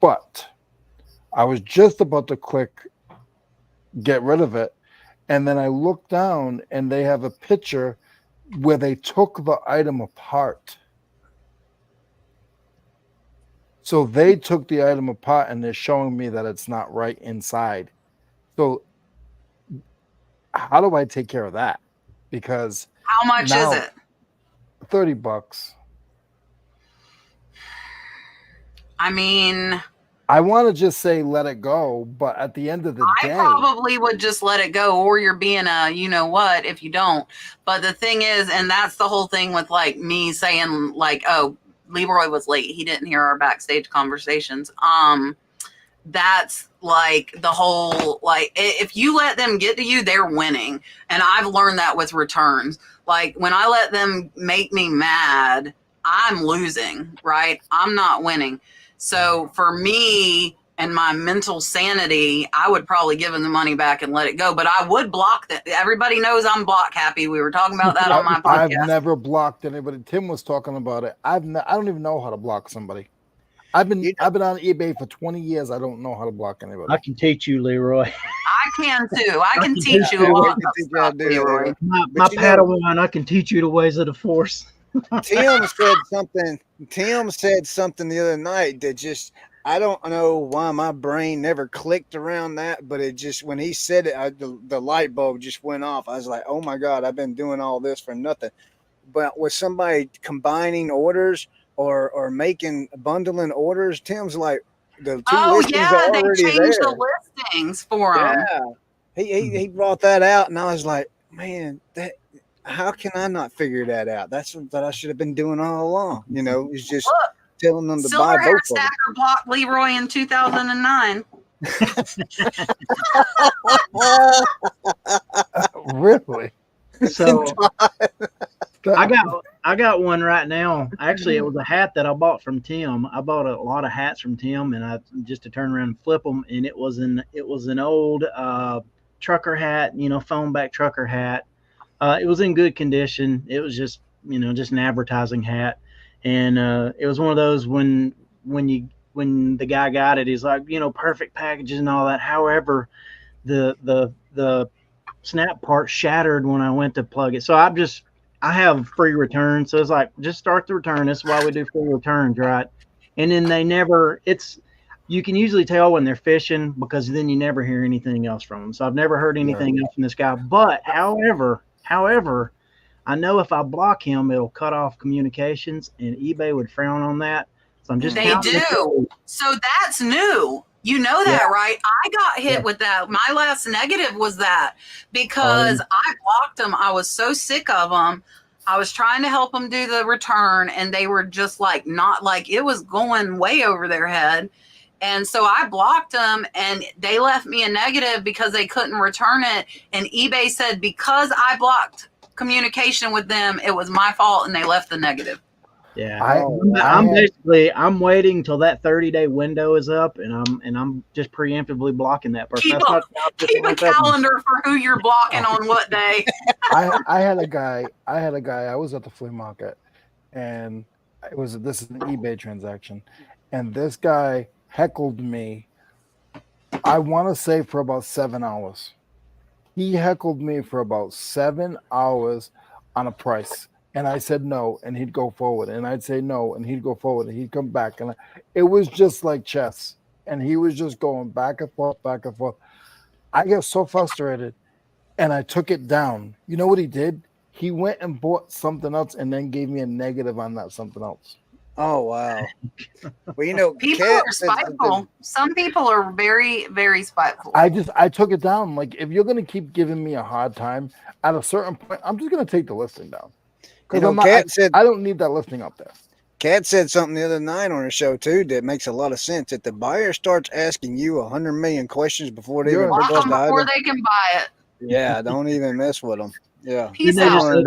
But I was just about to click get rid of it, and then I looked down, and they have a picture where they took the item apart. So they took the item apart, and they're showing me that it's not right inside. So how do I take care of that? Because how much is it? $30. I mean, I want to just say let it go, but at the end of the day, I probably would just let it go, or you're being a you know what if you don't. But the thing is, and that's the whole thing with me saying oh, Leroy was late. He didn't hear our backstage conversations. That's the whole, if you let them get to you, they're winning. And I've learned that with returns. When I let them make me mad, I'm losing, right? I'm not winning. So for me and my mental sanity, I would probably give them the money back and let it go. But I would block that. Everybody knows I'm block happy. We were talking about that on my podcast. I've never blocked anybody. Tim was talking about it. I don't even know how to block somebody. I've been on eBay for 20 years. I don't know how to block anybody. I can teach you, Leroy. I can too. I can teach you a lot of stuff, Leroy. My Padawan, I can teach you the ways of the Force. Tim said something. Tim said something the other night that just I don't know why my brain never clicked around that, but it just when he said it, the light bulb just went off. I was like, oh my god, I've been doing all this for nothing. But with somebody combining orders or making bundling orders, Tim's like the two Oh listings are yeah, they already changed there. the listings for them. Yeah, he brought that out, and I was like, man, that how can I not figure that out? That's what I should have been doing all along. You know, is just Look, telling them to buy Silver Hair both of them. Stacker blocked Leroy in 2009. Really? So I got one right now. Actually, it was a hat that I bought from Tim. I bought a lot of hats from Tim, and I just to turn around and flip them. And it was an old trucker hat, foam back trucker hat. It was in good condition. It was just just an advertising hat, and it was one of those when the guy got it, he's like perfect packaging and all that. However, the snap part shattered when I went to plug it. So I have free returns. So it's like, just start the return. That's why we do free returns, right? And then you can usually tell when they're fishing because then you never hear anything else from them. So I've never heard anything else from this guy. But however, I know if I block him, it'll cut off communications, and eBay would frown on that. So I'm just They do. So that's new. You know that, right? I got hit with that. My last negative was that because I blocked them. I was so sick of them. I was trying to help them do the return, and they were just like not like it was going way over their head. And so I blocked them, and they left me a negative because they couldn't return it. And eBay said because I blocked communication with them, it was my fault, and they left the negative. Yeah, I'm waiting till that 30-day window is up, and I'm just preemptively blocking that person. Keep a calendar for who you're blocking on what day. I had a guy. I was at the flea market, and this is an eBay transaction, and this guy heckled me. I want to say for about 7 hours. He heckled me for about 7 hours on a price. And I said no, and he'd go forward. And I'd say no, and he'd go forward. And he'd come back. And it was just like chess. And he was just going back and forth, back and forth. I got so frustrated, and I took it down. You know what he did? He went and bought something else and then gave me a negative on that something else. Oh, wow. Well, people are spiteful. Some people are very, very spiteful. I took it down. Like, if you're going to keep giving me a hard time, at a certain point, I'm just going to take the listing down. Because I don't need that listing up there. Kat said something the other night on her show too that makes a lot of sense. If the buyer starts asking you 100 million questions before they even before they can buy it. Yeah, don't even mess with them. Yeah, Peace out.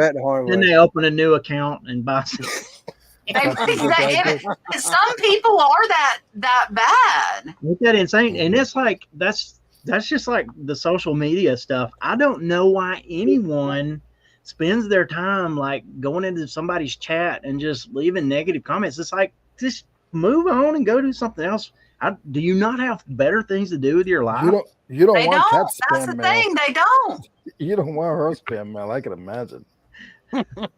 Then they open a new account and buy some. Some people are that bad. Isn't that insane? And it's like that's just like the social media stuff. I don't know why anyone spends their time like going into somebody's chat and just leaving negative comments. It's like, just move on and go do something else. Do you not have better things to do with your life? You don't want Kat spam That's the thing. They don't. You don't want her spam mail. I can imagine. Well,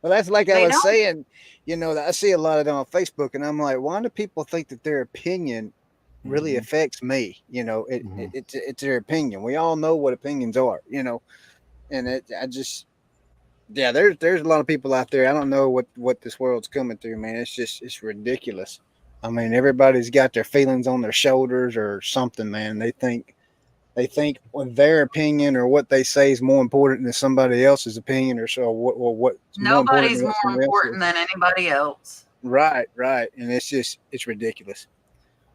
that's like I was saying. I see a lot of them on Facebook, and I'm like, why do people think that their opinion really affects me? It's their opinion. We all know what opinions are. And there's a lot of people out there. I don't know what this world's coming through, man. It's ridiculous. I mean, everybody's got their feelings on their shoulders or something, man. They think with their opinion or what they say is more important than somebody else's opinion what. Nobody's more important than anybody else. Right. And it's ridiculous.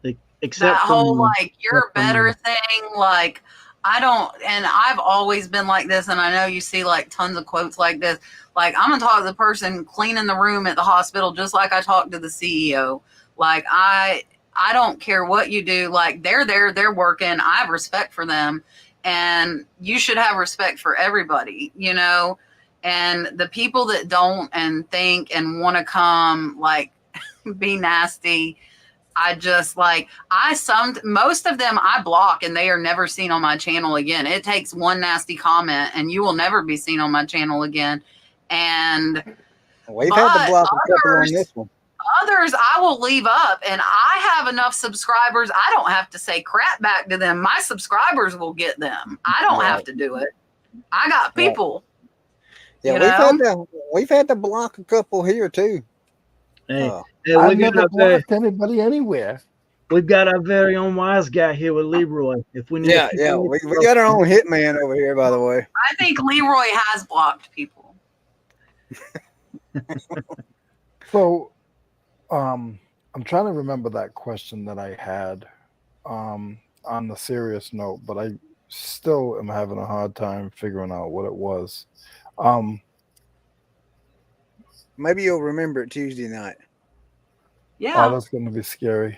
Except that whole you're better thing, like. I don't, and I've always been like this, and I know you see like tons of quotes like this. Like, I'm gonna talk to the person cleaning the room at the hospital just like I talk to the CEO. Like, I don't care what you do. Like, they're there, they're working. I have respect for them, and you should have respect for everybody, And the people that don't and think and want to come like be nasty. Most of them I block and they are never seen on my channel again. It takes one nasty comment and you will never be seen on my channel again. And We've had to But block a couple on others- this one. Others I will leave up, and I have enough subscribers. I don't have to say crap back to them. My subscribers will get them. I don't have to do it. I got people. Yeah, You we've had to block a couple here too. Hey, Uh, hey, I've we got never our very, blocked anybody anywhere. we've got our very own wise guy here with Leroy. If we need, we got our own hitman over here, by the way. I think Leroy has blocked people. So, I'm trying to remember that question that I had, on the serious note, but I still am having a hard time figuring out what it was. Maybe you'll remember it Tuesday night. Yeah. Oh, that's going to be scary.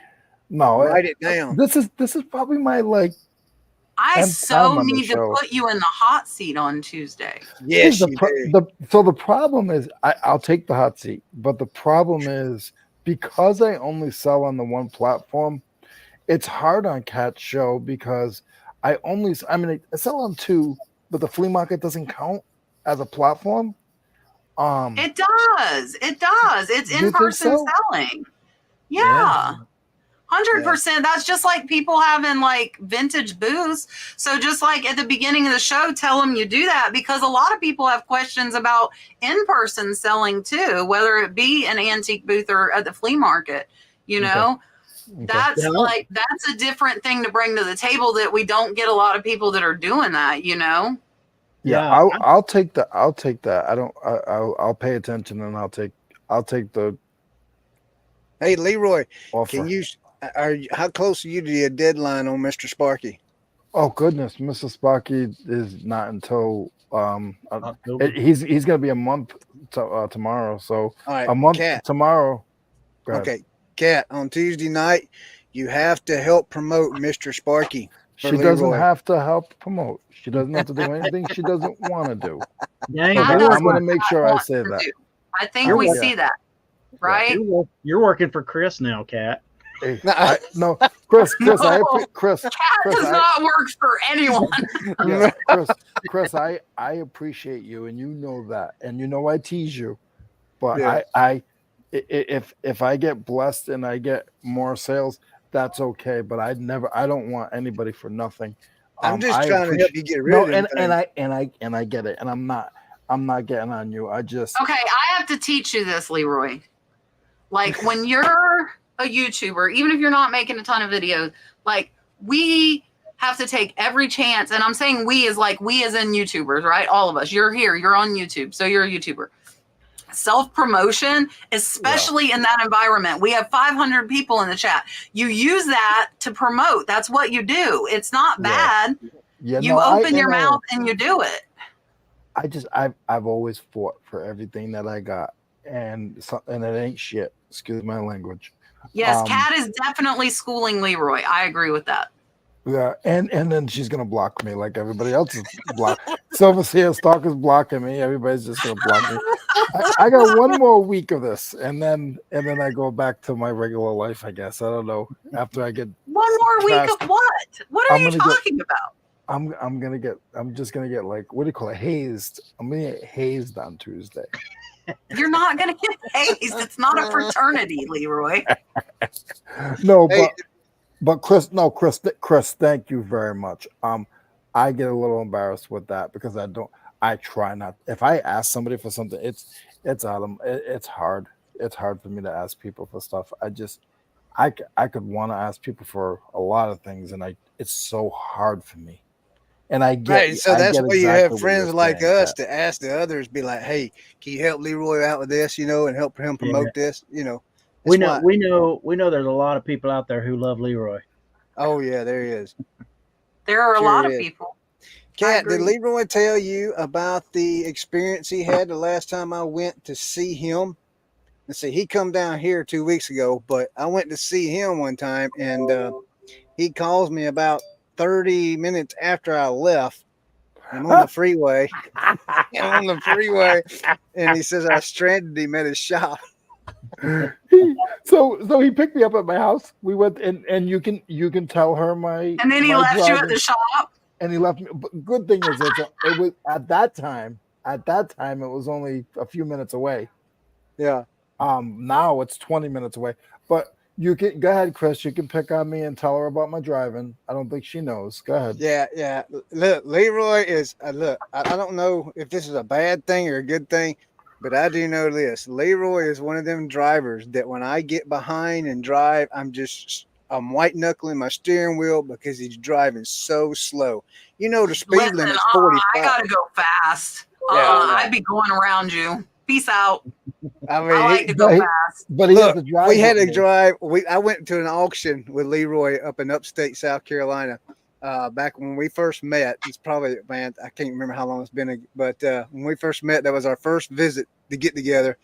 No, Write it down. This is probably my I 10th time so on the need to show. put you in the hot seat on Tuesday. Yes, the, you pro- do. so the problem is I'll take the hot seat, but the problem is because I only sell on the one platform, it's hard on Cat's show because I sell on two, but the flea market doesn't count as a platform. It does. It does. It's You think in-person so? selling. Yeah. 100%. Yeah. That's just like people having like vintage booths. So just like at the beginning of the show, tell them you do that because a lot of people have questions about in-person selling too, whether it be an antique booth or at the flea market, you know. Okay. That's that's a different thing to bring to the table that we don't get a lot of people that are doing that, you know. Yeah, I'll take that. I'll take that. I'll pay attention and I'll take the Hey, Leroy, offer. how close are you to your deadline on Mr. Sparky? Oh goodness, Mr. Sparky is not until October. he's going to be a month tomorrow. So All right, a month Kat. tomorrow. Go ahead. Okay, Kat, on Tuesday night, you have to help promote Mr. Sparky. She doesn't have to help promote. She doesn't have to do anything she doesn't want to do. Dang, Kat So does I'm going to what make Kat sure I wants say to that. do. I think we Yeah. see that, right? you're working for Chris now, Kat. Hey, No. Chris, No. Chris, Kat does not work for anyone. yeah, Chris, I appreciate you, and you know that, and you know I tease you, but Yeah. if I get blessed and I get more sales, that's okay. But I don't want anybody for nothing. I'm just trying to help you get rid no, of them and I get it, and I'm not getting on you. I just Okay, I have to teach you this, Leroy. Like when you're a YouTuber, even if you're not making a ton of videos, like we have to take every chance. And I'm saying we as in YouTubers, right? All of us. You're here, you're on YouTube, so you're a YouTuber. Self-promotion, especially in that environment. We have 500 people in the chat. You use that to promote. That's what you do. It's not bad. Yeah, You open your mouth and you do it. I've always fought for everything that I got, and it ain't shit. Excuse my language. Yes, Kat is definitely schooling Leroy. I agree with that. Yeah, and then she's gonna block me like everybody else is blocked. Silver Stalker's blocking me. Everybody's just gonna block me. I got one more week of this, and then I go back to my regular life. I guess I don't know. After I get one more week of what? What are you talking about? I'm just gonna get like, what do you call it? Hazed. I'm gonna get hazed on Tuesday. You're not gonna get hazed. It's not a fraternity, Leroy. No, but Chris, thank you very much. I get a little embarrassed with that because I try not. If I ask somebody for something, it's hard. It's hard for me to ask people for stuff. I could want to ask people for a lot of things, and it's so hard for me. And I get right, so that's why you have friends like saying, us to ask the others, be like, "Hey, can you help Leroy out with this? You know, and help him promote this. You know." We know there's a lot of people out there who love Leroy. Oh yeah, there he is. There are a lot of people. Kat, did Leroy tell you about the experience he had the last time I went to see him? Let's see, he come down here 2 weeks ago, but I went to see him one time, and he calls me about 30 minutes after I left. I'm on the freeway. And he says I stranded him at his shop. So he picked me up at my house. We went and you can tell her my. And then he left you at the shop. And he left me. But good thing is it was at that time. It was only a few minutes away. Yeah. Now it's 20 minutes away. But you can go ahead, Chris. You can pick on me and tell her about my driving. I don't think she knows. Go ahead. Yeah, yeah. Look, Leroy is look. I don't know if this is a bad thing or a good thing, but I do know this. Leroy is one of them drivers that when I get behind and drive, I'm white knuckling my steering wheel because he's driving so slow. You know the speed Listen, limit's I 45. gotta go fast. Yeah, I'd be going around you. Peace out. I mean, I like to go But he, fast. but he has look, to drive. we had with to me. drive. I went to an auction with Leroy up in upstate South Carolina. Back when we first met, it's probably, man, I can't remember how long it's been, but when we first met, that was our first visit to get together,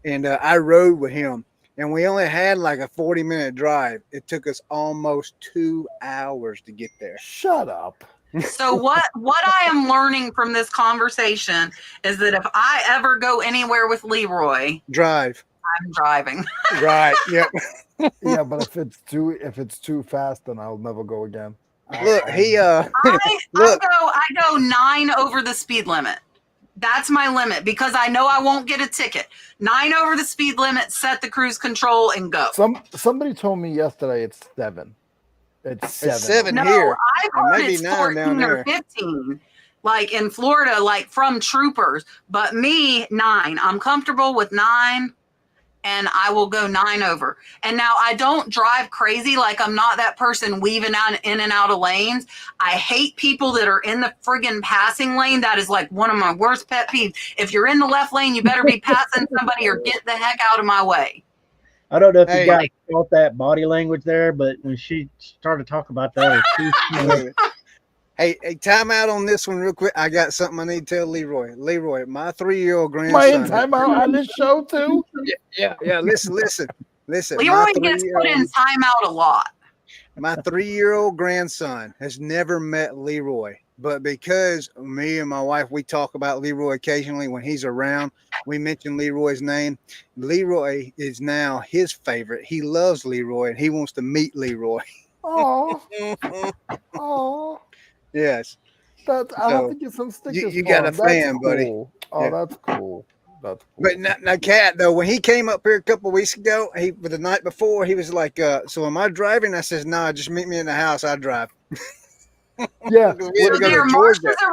and I rode with him, and we only had like a 40-minute drive. It took us almost 2 hours to get there. Shut up. So what I am learning from this conversation is that if I ever go anywhere with Leroy, Drive, I'm driving. right? Yep. Yeah, but if it's too fast, then I'll never go again. Look, he I look. go 9 over the speed limit. That's my limit because I know I won't get a ticket. 9 over the speed limit, set the cruise control and go. Somebody told me yesterday it's 7. It's 7. It's 7 No, here. I've and heard maybe it's 9 down 14 or there. 15, like in Florida, like from troopers. But me, 9. I'm comfortable with 9, and I will go 9 over. And now I don't drive crazy. Like I'm not that person weaving out in and out of lanes. I hate people that are in the friggin' passing lane. That is like one of my worst pet peeves. If you're in the left lane, you better be passing somebody or get the heck out of my way. I don't know if Hey. you guys felt that body language there, but when she started talking about that, Hey, time out on this one real quick. I got something I need to tell Leroy. Leroy, my 3-year-old Am I grandson. in timeout on this show too? Yeah. Listen. Leroy My gets put 3-year-old in timeout a lot. My 3-year-old grandson has never met Leroy, but because me and my wife, we talk about Leroy occasionally when he's around, we mention Leroy's name. Leroy is now his favorite. He loves Leroy and he wants to meet Leroy. Oh, oh. Yes. I'll have So, to get some stickers. you for got a him. That's fan, buddy. cool. Oh, Yeah. that's cool. That's cool. But now, Cat, though, when he came up here a couple of weeks ago, the night before, he was like, so am I driving? I says, nah, just meet me in the house. I drive. Yeah. We had to So go there, to Georgia. Marsha's a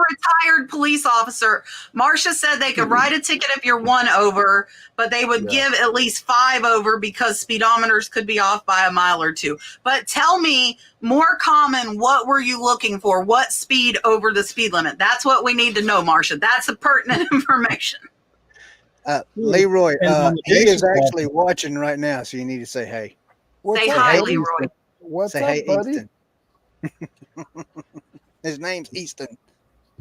retired police officer. Marsha said they could write a ticket if you're 1 over, but they would Yeah. give at least 5 over because speedometers could be off by a mile or 2. But tell me, more common, what were you looking for? What speed over the speed limit? That's what we need to know, Marsha. That's the pertinent information. Leroy, Depends on the he day is she's actually watching right now, so you need to say hey. Say up, hi, buddy? Leroy. What's Say up, hey, buddy? Easton. His name's Easton.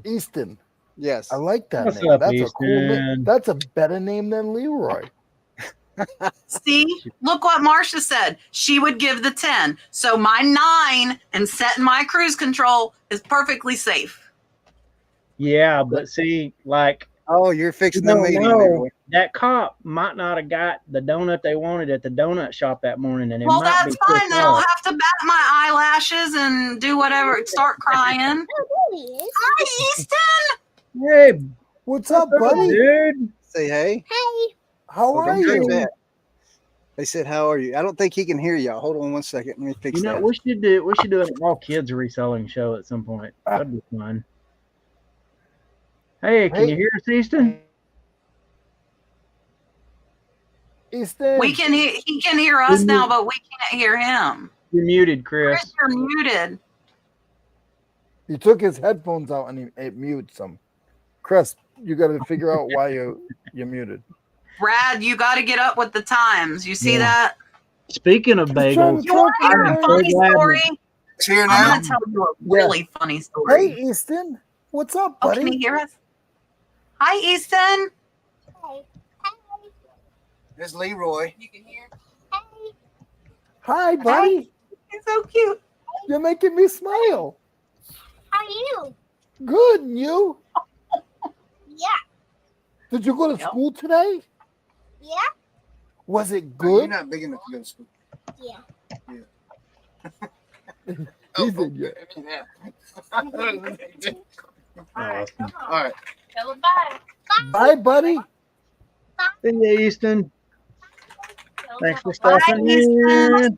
Easton. Yes. I like that What's name. up, That's a cool name. Easton? That's a better name than Leroy. See, look what Marsha said. She would give the 10. So my 9 and setting my cruise control is perfectly safe. yeah, but see, like, Oh, you're fixing you the don't meeting, know. Leroy. That cop might not have got the donut they wanted at the donut shop that morning, and it Well, might that's be fine. pissed Then I'll off. have to bat my eyelashes and do whatever, start crying. Hi, Easton. Hey, What's up, buddy? dude? Say hey. Hey. How Oh, are don't do you? that. They said, "How are you?" I don't think he can hear y'all. Hold on one second. Let me fix You know, that. we should do an all kids reselling show at some point. That'd be fun. Hey, can you hear us, Easton? Easton. He can hear us now, but we can't hear him. You're muted, Chris. Chris, you're muted. He took his headphones out and it mutes him. Chris, you got to figure out why you're muted. Brad, you got to get up with the times. You see Yeah. that? Speaking of trying bagels, to You want to hear I'm a so funny glad story? It's here I'm now. going to tell you a really funny story. Hey, Easton. What's up, Oh, can buddy? he hear us? Hi, Easton. Hey. There's Leroy. You can hear. Hi, buddy. He's so cute. You're making me smile. How are you? Good, and you? Yeah. Did you go to Yep. school today? Yeah. Was it You're good? not big enough to go to school. Yeah. He said, yeah. awesome. All right. Tell him bye. Bye, buddy. See ya, Easton. Thanks for Bye, stopping Easton. in.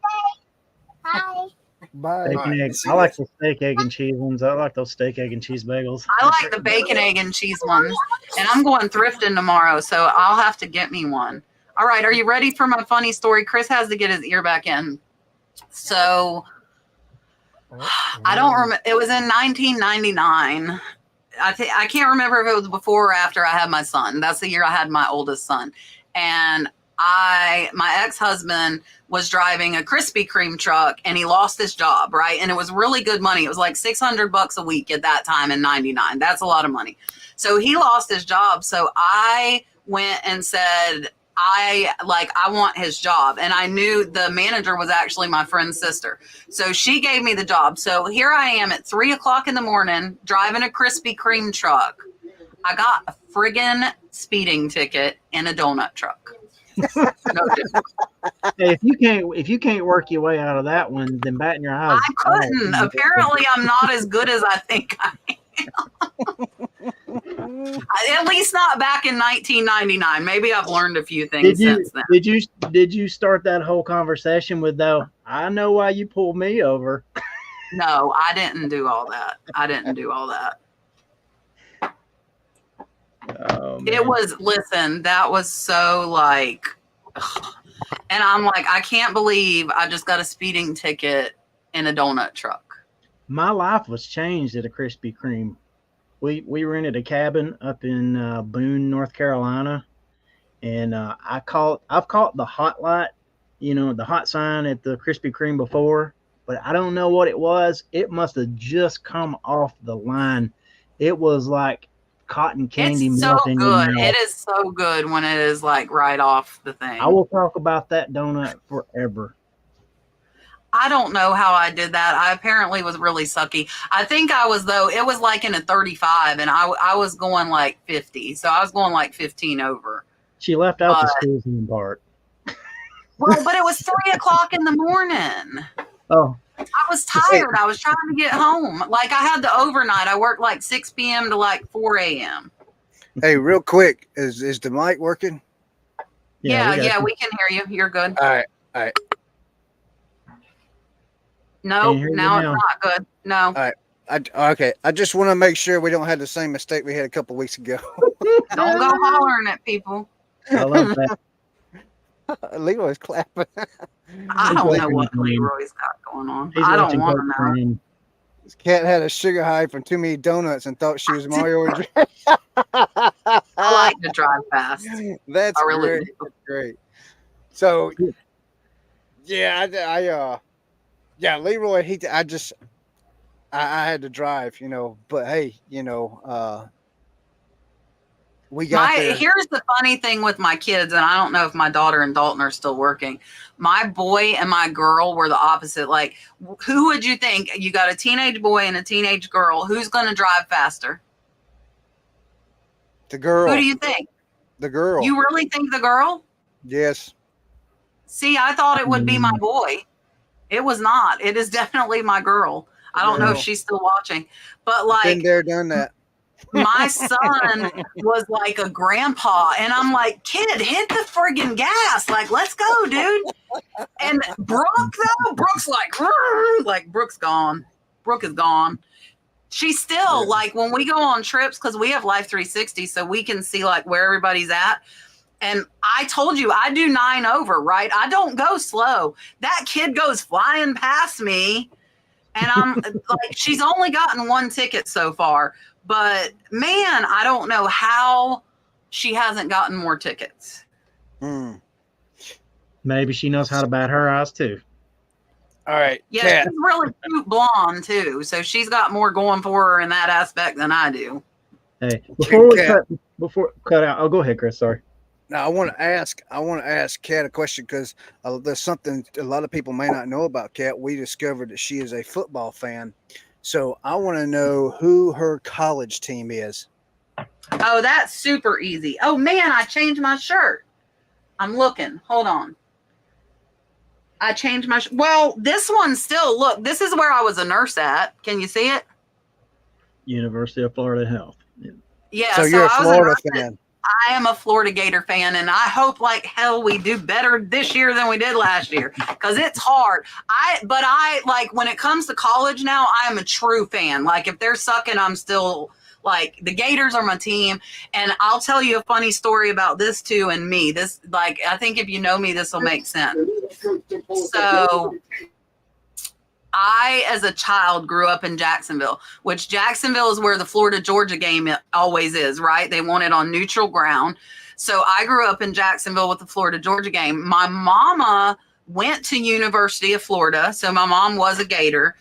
Hi. Bye. Steak All and right, egg. see I ya. like the steak, egg, and cheese ones. I like those steak, egg, and cheese bagels. I like the bacon, egg, and cheese ones. And I'm going thrifting tomorrow, so I'll have to get me one. All right, are you ready for my funny story? Chris has to get his ear back in. So I don't remember. It was in 1999. I can't remember if it was before or after I had my son. That's the year I had my oldest son. And my ex-husband was driving a Krispy Kreme truck and he lost his job, right? And it was really good money. It was like $600 a week at that time in 99. That's a lot of money. So he lost his job. So I went and said, I want his job. And I knew the manager was actually my friend's sister. So she gave me the job. So here I am at 3:00 in the morning driving a Krispy Kreme truck. I got a friggin' speeding ticket in a donut truck. No joke. Hey, if you can't work your way out of that one, then bat in your eyes. I couldn't. Apparently, I'm not as good as I think I am. At least not back in 1999. Maybe I've learned a few things since then. Did you start that whole conversation with though? I know why you pulled me over. No, I didn't do all that. Oh, man. It was, listen, that was so like, and I'm like, I can't believe I just got a speeding ticket in a donut truck. My life was changed at a Krispy Kreme. We rented a cabin up in Boone, North Carolina, and I've caught the hot light, the hot sign at the Krispy Kreme before, but I don't know what it was. It must have just come off the line. It was like cotton candy It's so melting in your good. mouth. It is so good when it is like right off the thing. I will talk about that donut forever. I don't know how I did that. I apparently was really sucky. I think I was, though, it was like in a 35 and I was going like 50. So I was going like 15 over. She left out the school zone part. Well, but it was 3:00 in the morning. Oh, I was tired. I was trying to get home. Like I had the overnight. I worked like 6 p.m. to like 4 a.m. Hey, real quick, is the mic working? Yeah, we can hear you. You're good. All right. No, Can't hear you now it's now. not good. No. Okay. I just want to make sure we don't have the same mistake we had a couple weeks ago. Don't go hollering at people. I love that. Leroy's clapping. I don't know what watching Green. Leroy's got going on. He's I don't watching want to Coke know. Green. This cat had a sugar high from too many donuts and thought she was Mario. I like to drive fast. That's I really great. do. That's great. So, yeah, Leroy. I had to drive, But hey, we got there. Here's the funny thing with my kids, and I don't know if my daughter and Dalton are still working. My boy and my girl were the opposite. Like, who would you think? You got a teenage boy and a teenage girl. Who's going to drive faster? The girl. Who do you think? The girl. You really think the girl? Yes. See, I thought it would be my boy. It was not. It is definitely my girl. I don't know if she's still watching, but like, Been there, done that. my son was like a grandpa, and I'm like, kid, hit the friggin' gas. Like, let's go, dude. And Brooke's like Brooke's gone. Brooke is gone. She's still like, when we go on trips, because we have Life 360, so we can see like where everybody's at. And I told you, I do 9 over, right? I don't go slow. That kid goes flying past me. And I'm like, she's only gotten 1 ticket so far. But man, I don't know how she hasn't gotten more tickets. Maybe she knows how to bat her eyes too. All right. Yeah, Kat. she's really cute blonde too. So she's got more going for her in that aspect than I do. Hey, before we Kat. cut out, oh, go ahead, Chris. Sorry. Now I want to ask Kat a question because there's something a lot of people may not know about Kat. We discovered that she is a football fan, so I want to know who her college team is. Oh, that's super easy. Oh man, I changed my shirt. I'm looking. Hold on. I changed my. Well, this one still. Look, this is where I was a nurse at. Can you see it? University of Florida Health. Yeah. So you're a I was Florida nurse fan. I am a Florida Gator fan, and I hope like hell we do better this year than we did last year because it's hard. But I like when it comes to college now, I am a true fan. Like if they're sucking, I'm still like the Gators are my team. And I'll tell you a funny story about this too and me. This like I think if you know me, this will make sense. So I, as a child, grew up in Jacksonville, which Jacksonville is where the Florida-Georgia game always is, right? They want it on neutral ground. So I grew up in Jacksonville with the Florida-Georgia game. My mama went to University of Florida, so my mom was a Gator.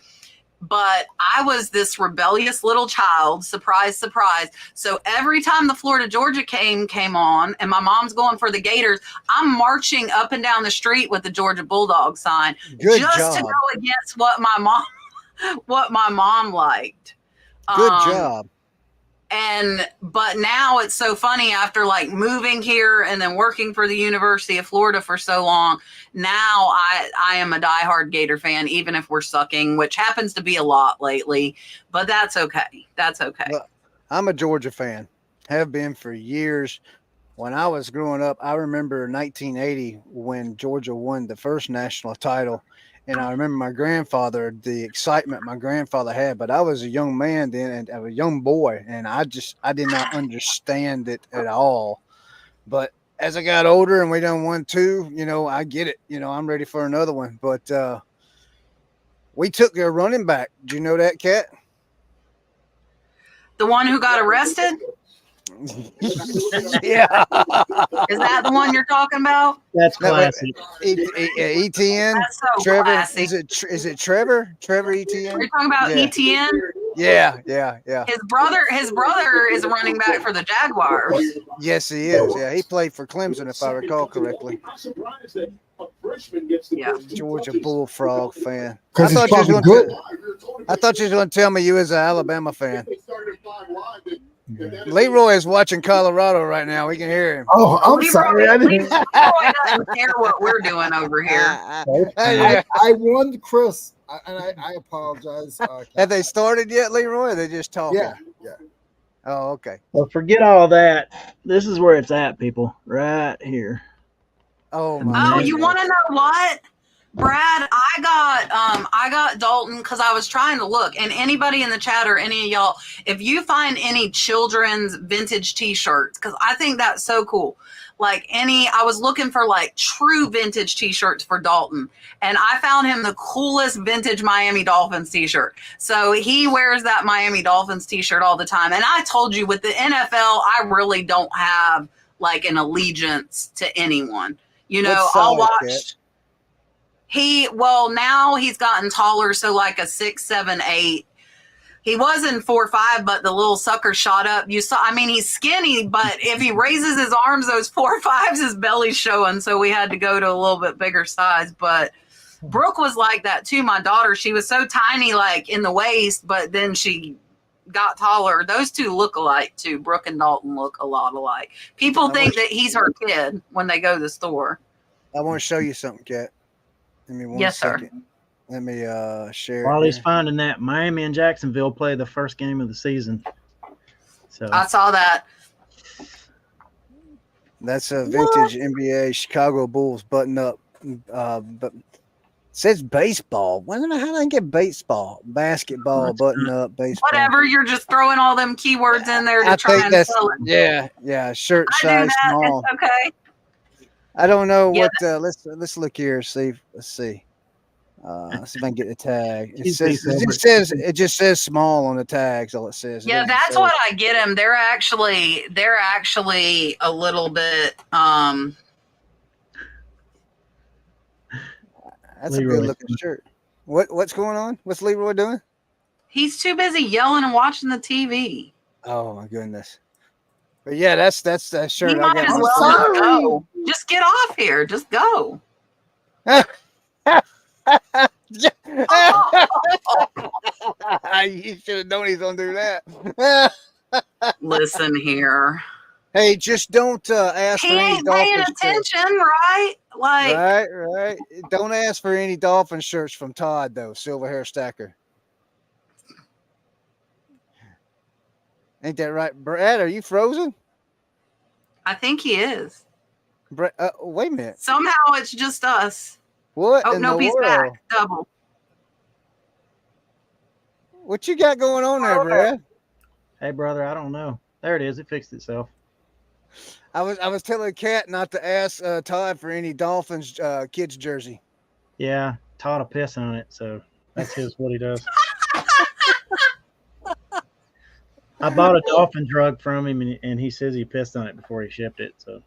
But I was this rebellious little child, surprise, surprise. So every time the Florida-Georgia game came on and my mom's going for the Gators, I'm marching up and down the street with the Georgia Bulldog sign Good just job. to go against what my mom liked. Good job. But now it's so funny after like moving here and then working for the University of Florida for so long. Now I am a diehard Gator fan, even if we're sucking, which happens to be a lot lately, but that's okay. That's okay. Well, I'm a Georgia fan, have been for years. When I was growing up, I remember 1980 when Georgia won the first national title. And I remember my grandfather, the excitement my grandfather had, but I was a young man then and I was a young boy, and I did not understand it at all. But as I got older and we done won two, I get it. I'm ready for another one. But we took their running back. Do you know that, Cat? The one who got arrested? Yeah. Is that the one you're talking about? That's classic. ETN. That's so Trevor. classic. Is it Trevor? Trevor Etienne? Are you talking about Yeah. ETN? Yeah. His brother is a running back for the Jaguars. Yes, he is. Yeah, he played for Clemson, if I recall correctly. Yeah. Georgia Bullfrog fan. Because he's probably good. I thought you was going to tell me you was an Alabama fan. Leroy is watching Colorado right now. We can hear him. Oh, I'm Leroy- sorry. I didn't. Leroy doesn't care what we're doing over here. Yeah. I warned Chris, and I apologize. Have they started yet, Leroy? Or they just talking? Yeah. Oh, okay. Well, forget all that. This is where it's at, people. Right here. Oh Oh, my. you want to know what? Brad, I got Dalton because I was trying to look, and anybody in the chat or any of y'all, if you find any children's vintage t-shirts, because I think that's so cool. Like I was looking for like true vintage t-shirts for Dalton, and I found him the coolest vintage Miami Dolphins t-shirt. So he wears that Miami Dolphins t-shirt all the time. And I told you with the NFL, I really don't have like an allegiance to anyone. I'll watch. Now he's gotten taller, so like a 6, 7, 8. He was in 4.5, but the little sucker shot up. He's skinny, but if he raises his arms, those 4.5s, his belly's showing. So we had to go to a little bit bigger size. But Brooke was like that too. My daughter, she was so tiny, like in the waist, but then she got taller. Those two look alike too. Brooke and Dalton look a lot alike. People think that he's her kid when they go to the store. I want to show you something, Kat. Give me one Yes, sir. second. Let me share. While it he's here. finding that, Miami and Jacksonville play the first game of the season. So I saw that. That's a vintage NBA Chicago Bulls button up. But it says baseball. How did I get baseball? Basketball, button up, baseball. Whatever, you're just throwing all them keywords in there to I try think and that's sell it. yeah. Shirt I do size that. small. It's okay. I don't know Yeah. what. Let's look here. See. Let's see. Let's see if I can get the tag. It just says small on the tags. All it says. It Yeah, doesn't that's say- what I get them. They're actually a little bit. That's a Leroy. good looking shirt. What's going on? What's Leroy doing? He's too busy yelling and watching the TV. Oh my goodness. But yeah, that's that shirt. He might I as got. well not go. Just get off here. Just go. You should have known he's gonna do that. Listen here. Hey, just don't ask He for any ain't paying Dolphins shirts. attention, right? Like, Right. Don't ask for any Dolphin shirts from Todd though, Silver Hair Stacker. Ain't that right, Brad? Are you frozen? I think he is. Wait a minute. Somehow it's just us. What Oh, in nope, the he's world? back. Double. What you got going on there, Brad? Hey, brother, I don't know. There it is. It fixed itself. I was telling Kat not to ask Todd for any Dolphins kids jersey. Yeah, Todd will piss on it, so that's what he does. I bought a dolphin drug from him, and he says he pissed on it before he shipped it. So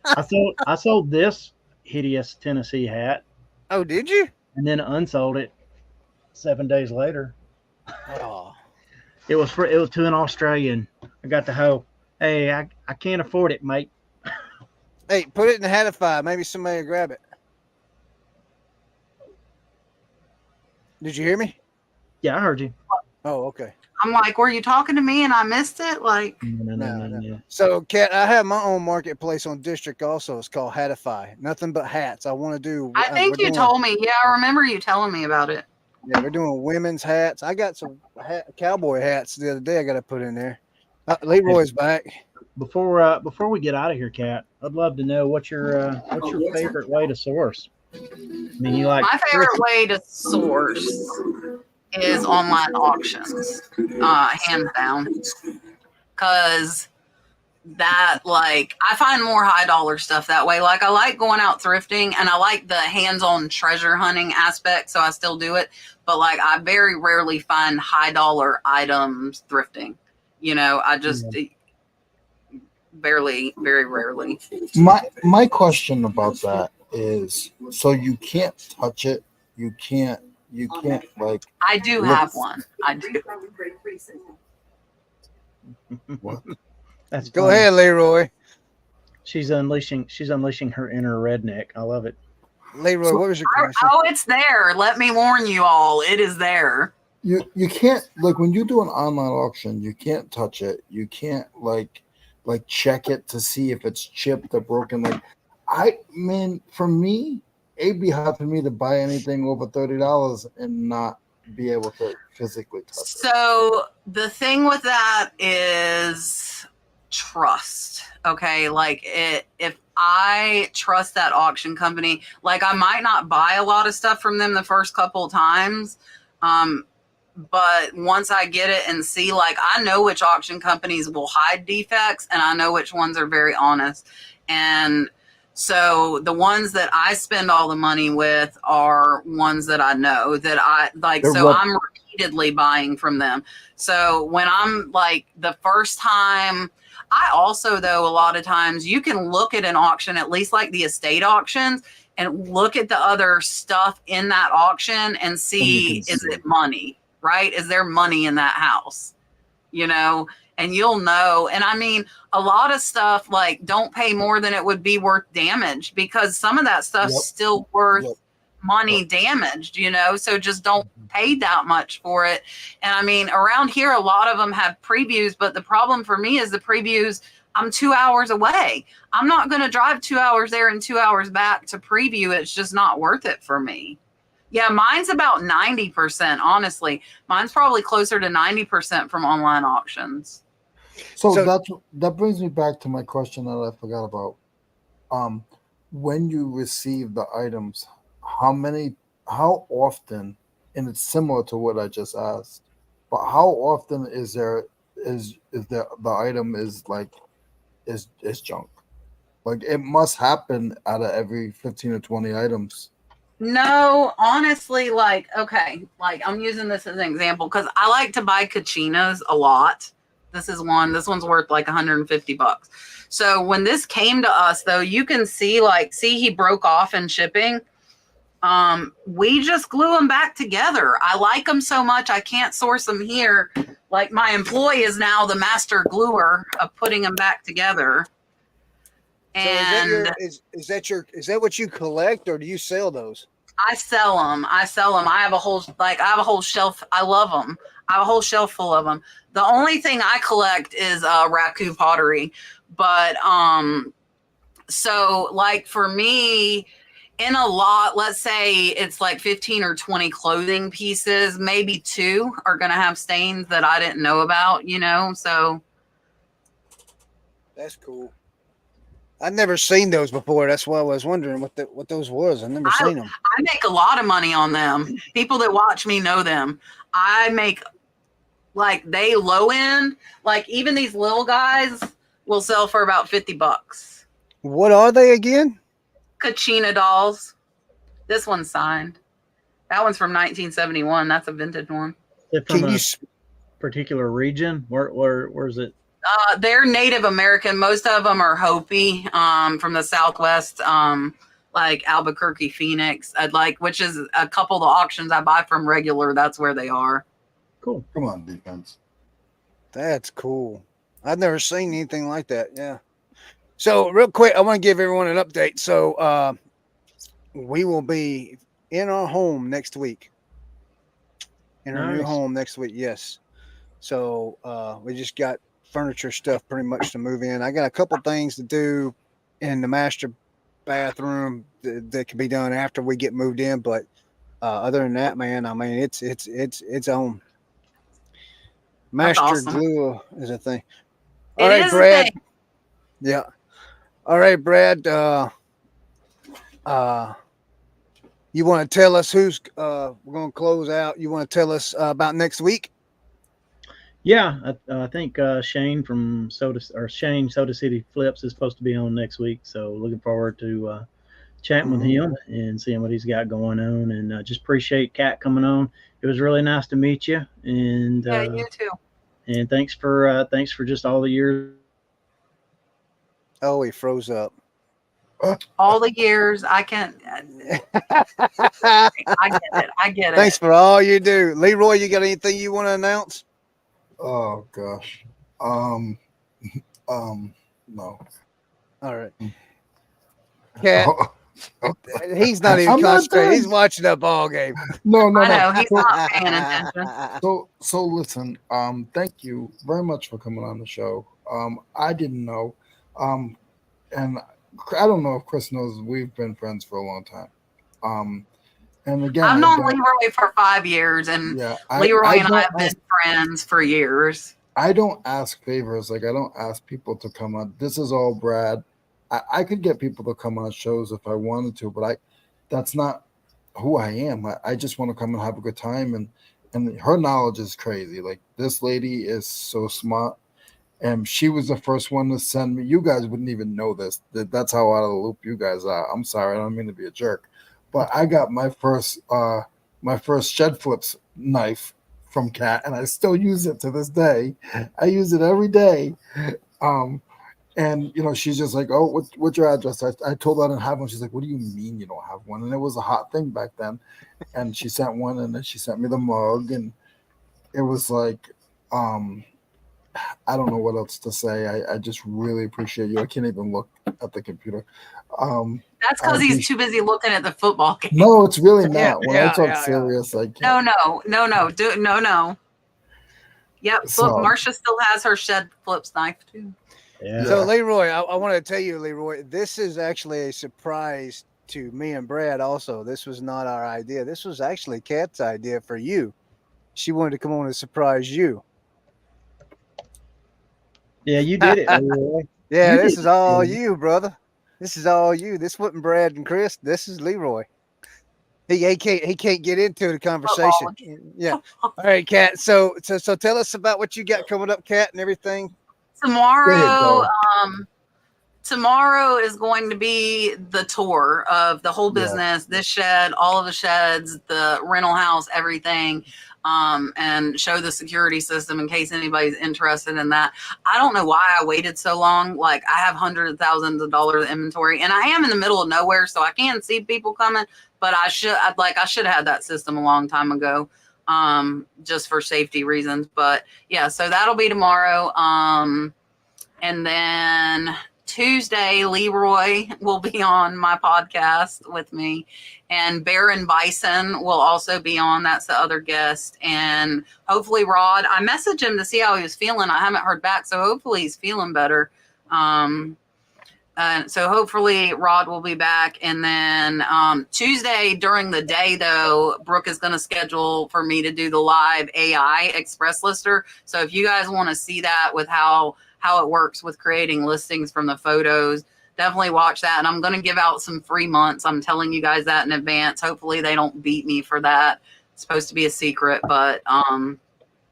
I sold this hideous Tennessee hat, Oh, did you? and then unsold it 7 days later. Oh. It was to an Australian. I got the hoe. Hey, I can't afford it, mate. Hey, put it in the Hatify. Maybe somebody will grab it. Did you hear me? Yeah, I heard you. Oh, okay. I'm like, were you talking to me and I missed it? Like, No. So, Kat, I have my own marketplace on District also. It's called Hatify. Nothing but hats. I want to do. I think you told me. Yeah, I remember you telling me about it. Yeah, we're doing women's hats. I got some cowboy hats the other day I got to put in there. Leroy's back. Before we get out of here, Kat, I'd love to know what's your favorite way to source. I mean, you like my favorite way to source is online auctions, hands down, because that, like, I find more high dollar stuff that way. Like, I like going out thrifting and I like the hands-on treasure hunting aspect, so I still do it. But like, I very rarely find high dollar items thrifting. You know, I just very rarely. My question about that is, so you can't touch it, you can't like I do have one. I do. what? That's Go funny. ahead, Leroy. She's unleashing her inner redneck. I love it. Leroy, what was your question? Oh, it's there. Let me warn you all. It is there. You can't, like, when you do an online auction, you can't touch it. You can't like check it to see if it's chipped or broken. Like, for me, it'd be hard for me to buy anything over $30 and not be able to physically touch it. So the thing with that is trust. Okay, like, if I trust that auction company, like, I might not buy a lot of stuff from them the first couple of times, but once I get it and see, like, I know which auction companies will hide defects and I know which ones are very honest. And so the ones that I spend all the money with are ones that I know that I like. So I'm repeatedly buying from them. So when I'm like, the first time, I also, though, a lot of times you can look at an auction, at least like the estate auctions, and look at the other stuff in that auction and see, is it money, right? Is there money in that house? You know, and you'll know. And I mean, a lot of stuff, like, don't pay more than it would be worth damaged, because some of that stuff's still worth money damaged, you know, so just don't pay that much for it. And I mean, around here, a lot of them have previews, but the problem for me is the previews, I'm 2 hours away. I'm not going to drive 2 hours there and 2 hours back to preview. It's just not worth it for me. Yeah, mine's about 90%, honestly. Mine's probably closer to 90% from online auctions. So that brings me back to my question that I forgot about. When you receive the items, how often, and it's similar to what I just asked, but how often is the item is junk? Like, it must happen out of every 15 or 20 items. No, honestly, like, okay, like, I'm using this as an example because I like to buy Kachinas a lot. This one's worth like $150. So when this came to us, though, you can see he broke off in shipping. We just glue them back together. I like them so much I can't source them here. Like, my employee is now the master gluer of putting them back together. And so is that what you collect, or do you sell those? I sell them. I have a whole shelf. I love them. I have a whole shelf full of them. The only thing I collect is raku pottery. But so, like, for me, in a lot, let's say it's like 15 or 20 clothing pieces, maybe 2 are going to have stains that I didn't know about, you know? So That's cool. I've never seen those before. That's why I was wondering what those was. I've never seen them. I make a lot of money on them. People that watch me know them. I make like they low end, like even these little guys will sell for about $50. What are they again? Kachina dolls. This one's signed. That one's from 1971. That's a vintage one. Is it from Can a you? particular region? Where's it? They're Native American. Most of them are Hopi, from the Southwest, like Albuquerque, Phoenix. Which is a couple of the auctions I buy from regular. That's where they are. Cool. Come on, defense. That's cool. I've never seen anything like that. Yeah. So real quick, I want to give everyone an update. So we will be in our home next week. In our new Nice. home next week, yes. So we just got furniture stuff pretty much to move in. I got a couple things to do in the master bathroom that can be done after we get moved in, but other than that, man, I mean it's on. Master awesome. glue is a thing. It All right, is a Brad. thing. Yeah. All right, Brad. You want to tell us who's we're going to close out? You want to tell us about next week? Yeah, I think Shane from Soda City Flips is supposed to be on next week. So looking forward to chatting with him and seeing what he's got going on. And just appreciate Kat coming on. It was really nice to meet you. And Yeah, you too. And thanks for just all the years. Oh, he froze up. All the years I can. I get it. Thanks for all you do, Leroy. You got anything you want to announce? Oh gosh. No. All right. Cat, Oh, he's not even I'm not concentrating. done. He's watching that ball game. no. I know he's not paying attention. So listen, thank you very much for coming on the show. I didn't know. And I don't know if Chris knows we've been friends for a long time. And again, I've known Leroy for 5 years, and yeah, Leroy and I have been friends for years. I don't ask favors. Like I don't ask people to come on. This is all Brad. I could get people to come on shows if I wanted to, but that's not who I am. I just want to come and have a good time. And her knowledge is crazy. Like this lady is so smart. And she was the first one to send me. You guys wouldn't even know this. That's how out of the loop you guys are. I'm sorry, I don't mean to be a jerk, but I got my first shed flips knife from Kat, and I still use it to this day. I use it every day. And she's just like, "Oh, what's your address?" I told her I didn't have one. She's like, "What do you mean you don't have one?" And it was a hot thing back then. And she sent one, and then she sent me the mug, and it was like, I don't know what else to say. I just really appreciate you. I can't even look at the computer. That's because he's too busy looking at the football game. No, it's really not. When I talk serious, I can't. No. Yep. Marsha still has her shed flips knife too. Yeah. So Leroy, I want to tell you, Leroy, this is actually a surprise to me and Brad. Also, this was not our idea. This was actually Kat's idea for you. She wanted to come on and surprise you. Yeah, you did it, Leroy. Yeah, this is all you, brother. This is all you. This wasn't Brad and Chris. This is Leroy. He can't get into the conversation. Yeah. All right, Kat. So tell us about what you got coming up, Kat, and everything. Tomorrow is going to be the tour of the whole business, this shed, all of the sheds, the rental house, everything, and show the security system in case anybody's interested in that. I don't know why I waited so long. Like I have hundreds of thousands of dollars of inventory, and I am in the middle of nowhere, so I can't see people coming. But I should have had that system a long time ago, just for safety reasons. But yeah, so that'll be tomorrow. And then Tuesday, Leroy will be on my podcast with me, and Baron Bison will also be on. That's the other guest. And hopefully Rod, I messaged him to see how he was feeling. I haven't heard back, so hopefully he's feeling better. So hopefully Rod will be back. And then Tuesday during the day, though, Brooke is going to schedule for me to do the live AI express lister. So if you guys want to see that with how it works with creating listings from the photos, definitely watch that. And I'm going to give out some free months. I'm telling you guys that in advance. Hopefully they don't beat me for that. It's supposed to be a secret, but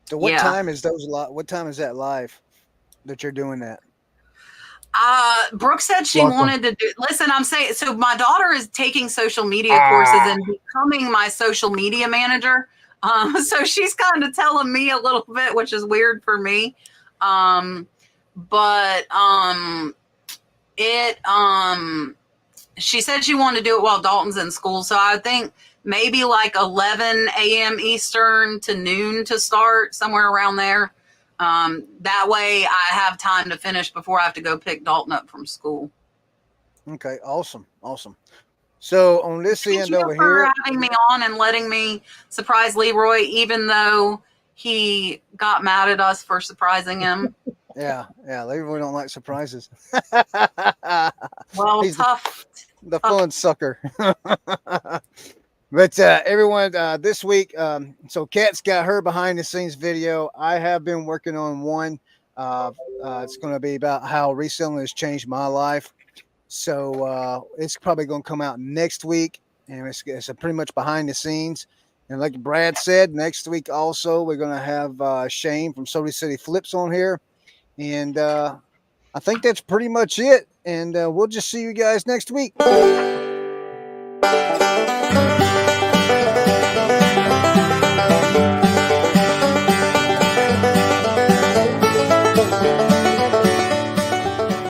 So what yeah. time is what time is that live that you're doing that? Brooke said she Welcome. wanted to do. Listen, I'm saying, so my daughter is taking social media courses and becoming my social media manager. So she's kind of telling me a little bit, which is weird for me. But she said she wanted to do it while Dalton's in school. So I think maybe like 11 a.m. Eastern to noon to start, somewhere around there. That way I have time to finish before I have to go pick Dalton up from school. Okay, awesome. So on this Thank end you over for here, having me on and letting me surprise Leroy, even though he got mad at us for surprising him. yeah, Leroy don't like surprises. Well, He's tough. the fun sucker. But everyone, this week, so Kat's got her behind the scenes video. I have been working on one. It's going to be about how reselling has changed my life. So it's probably going to come out next week, and it's pretty much behind the scenes. And like Brad said, next week also we're going to have Shane from Soda City Flips on here, and I think that's pretty much it. And we'll just see you guys next week.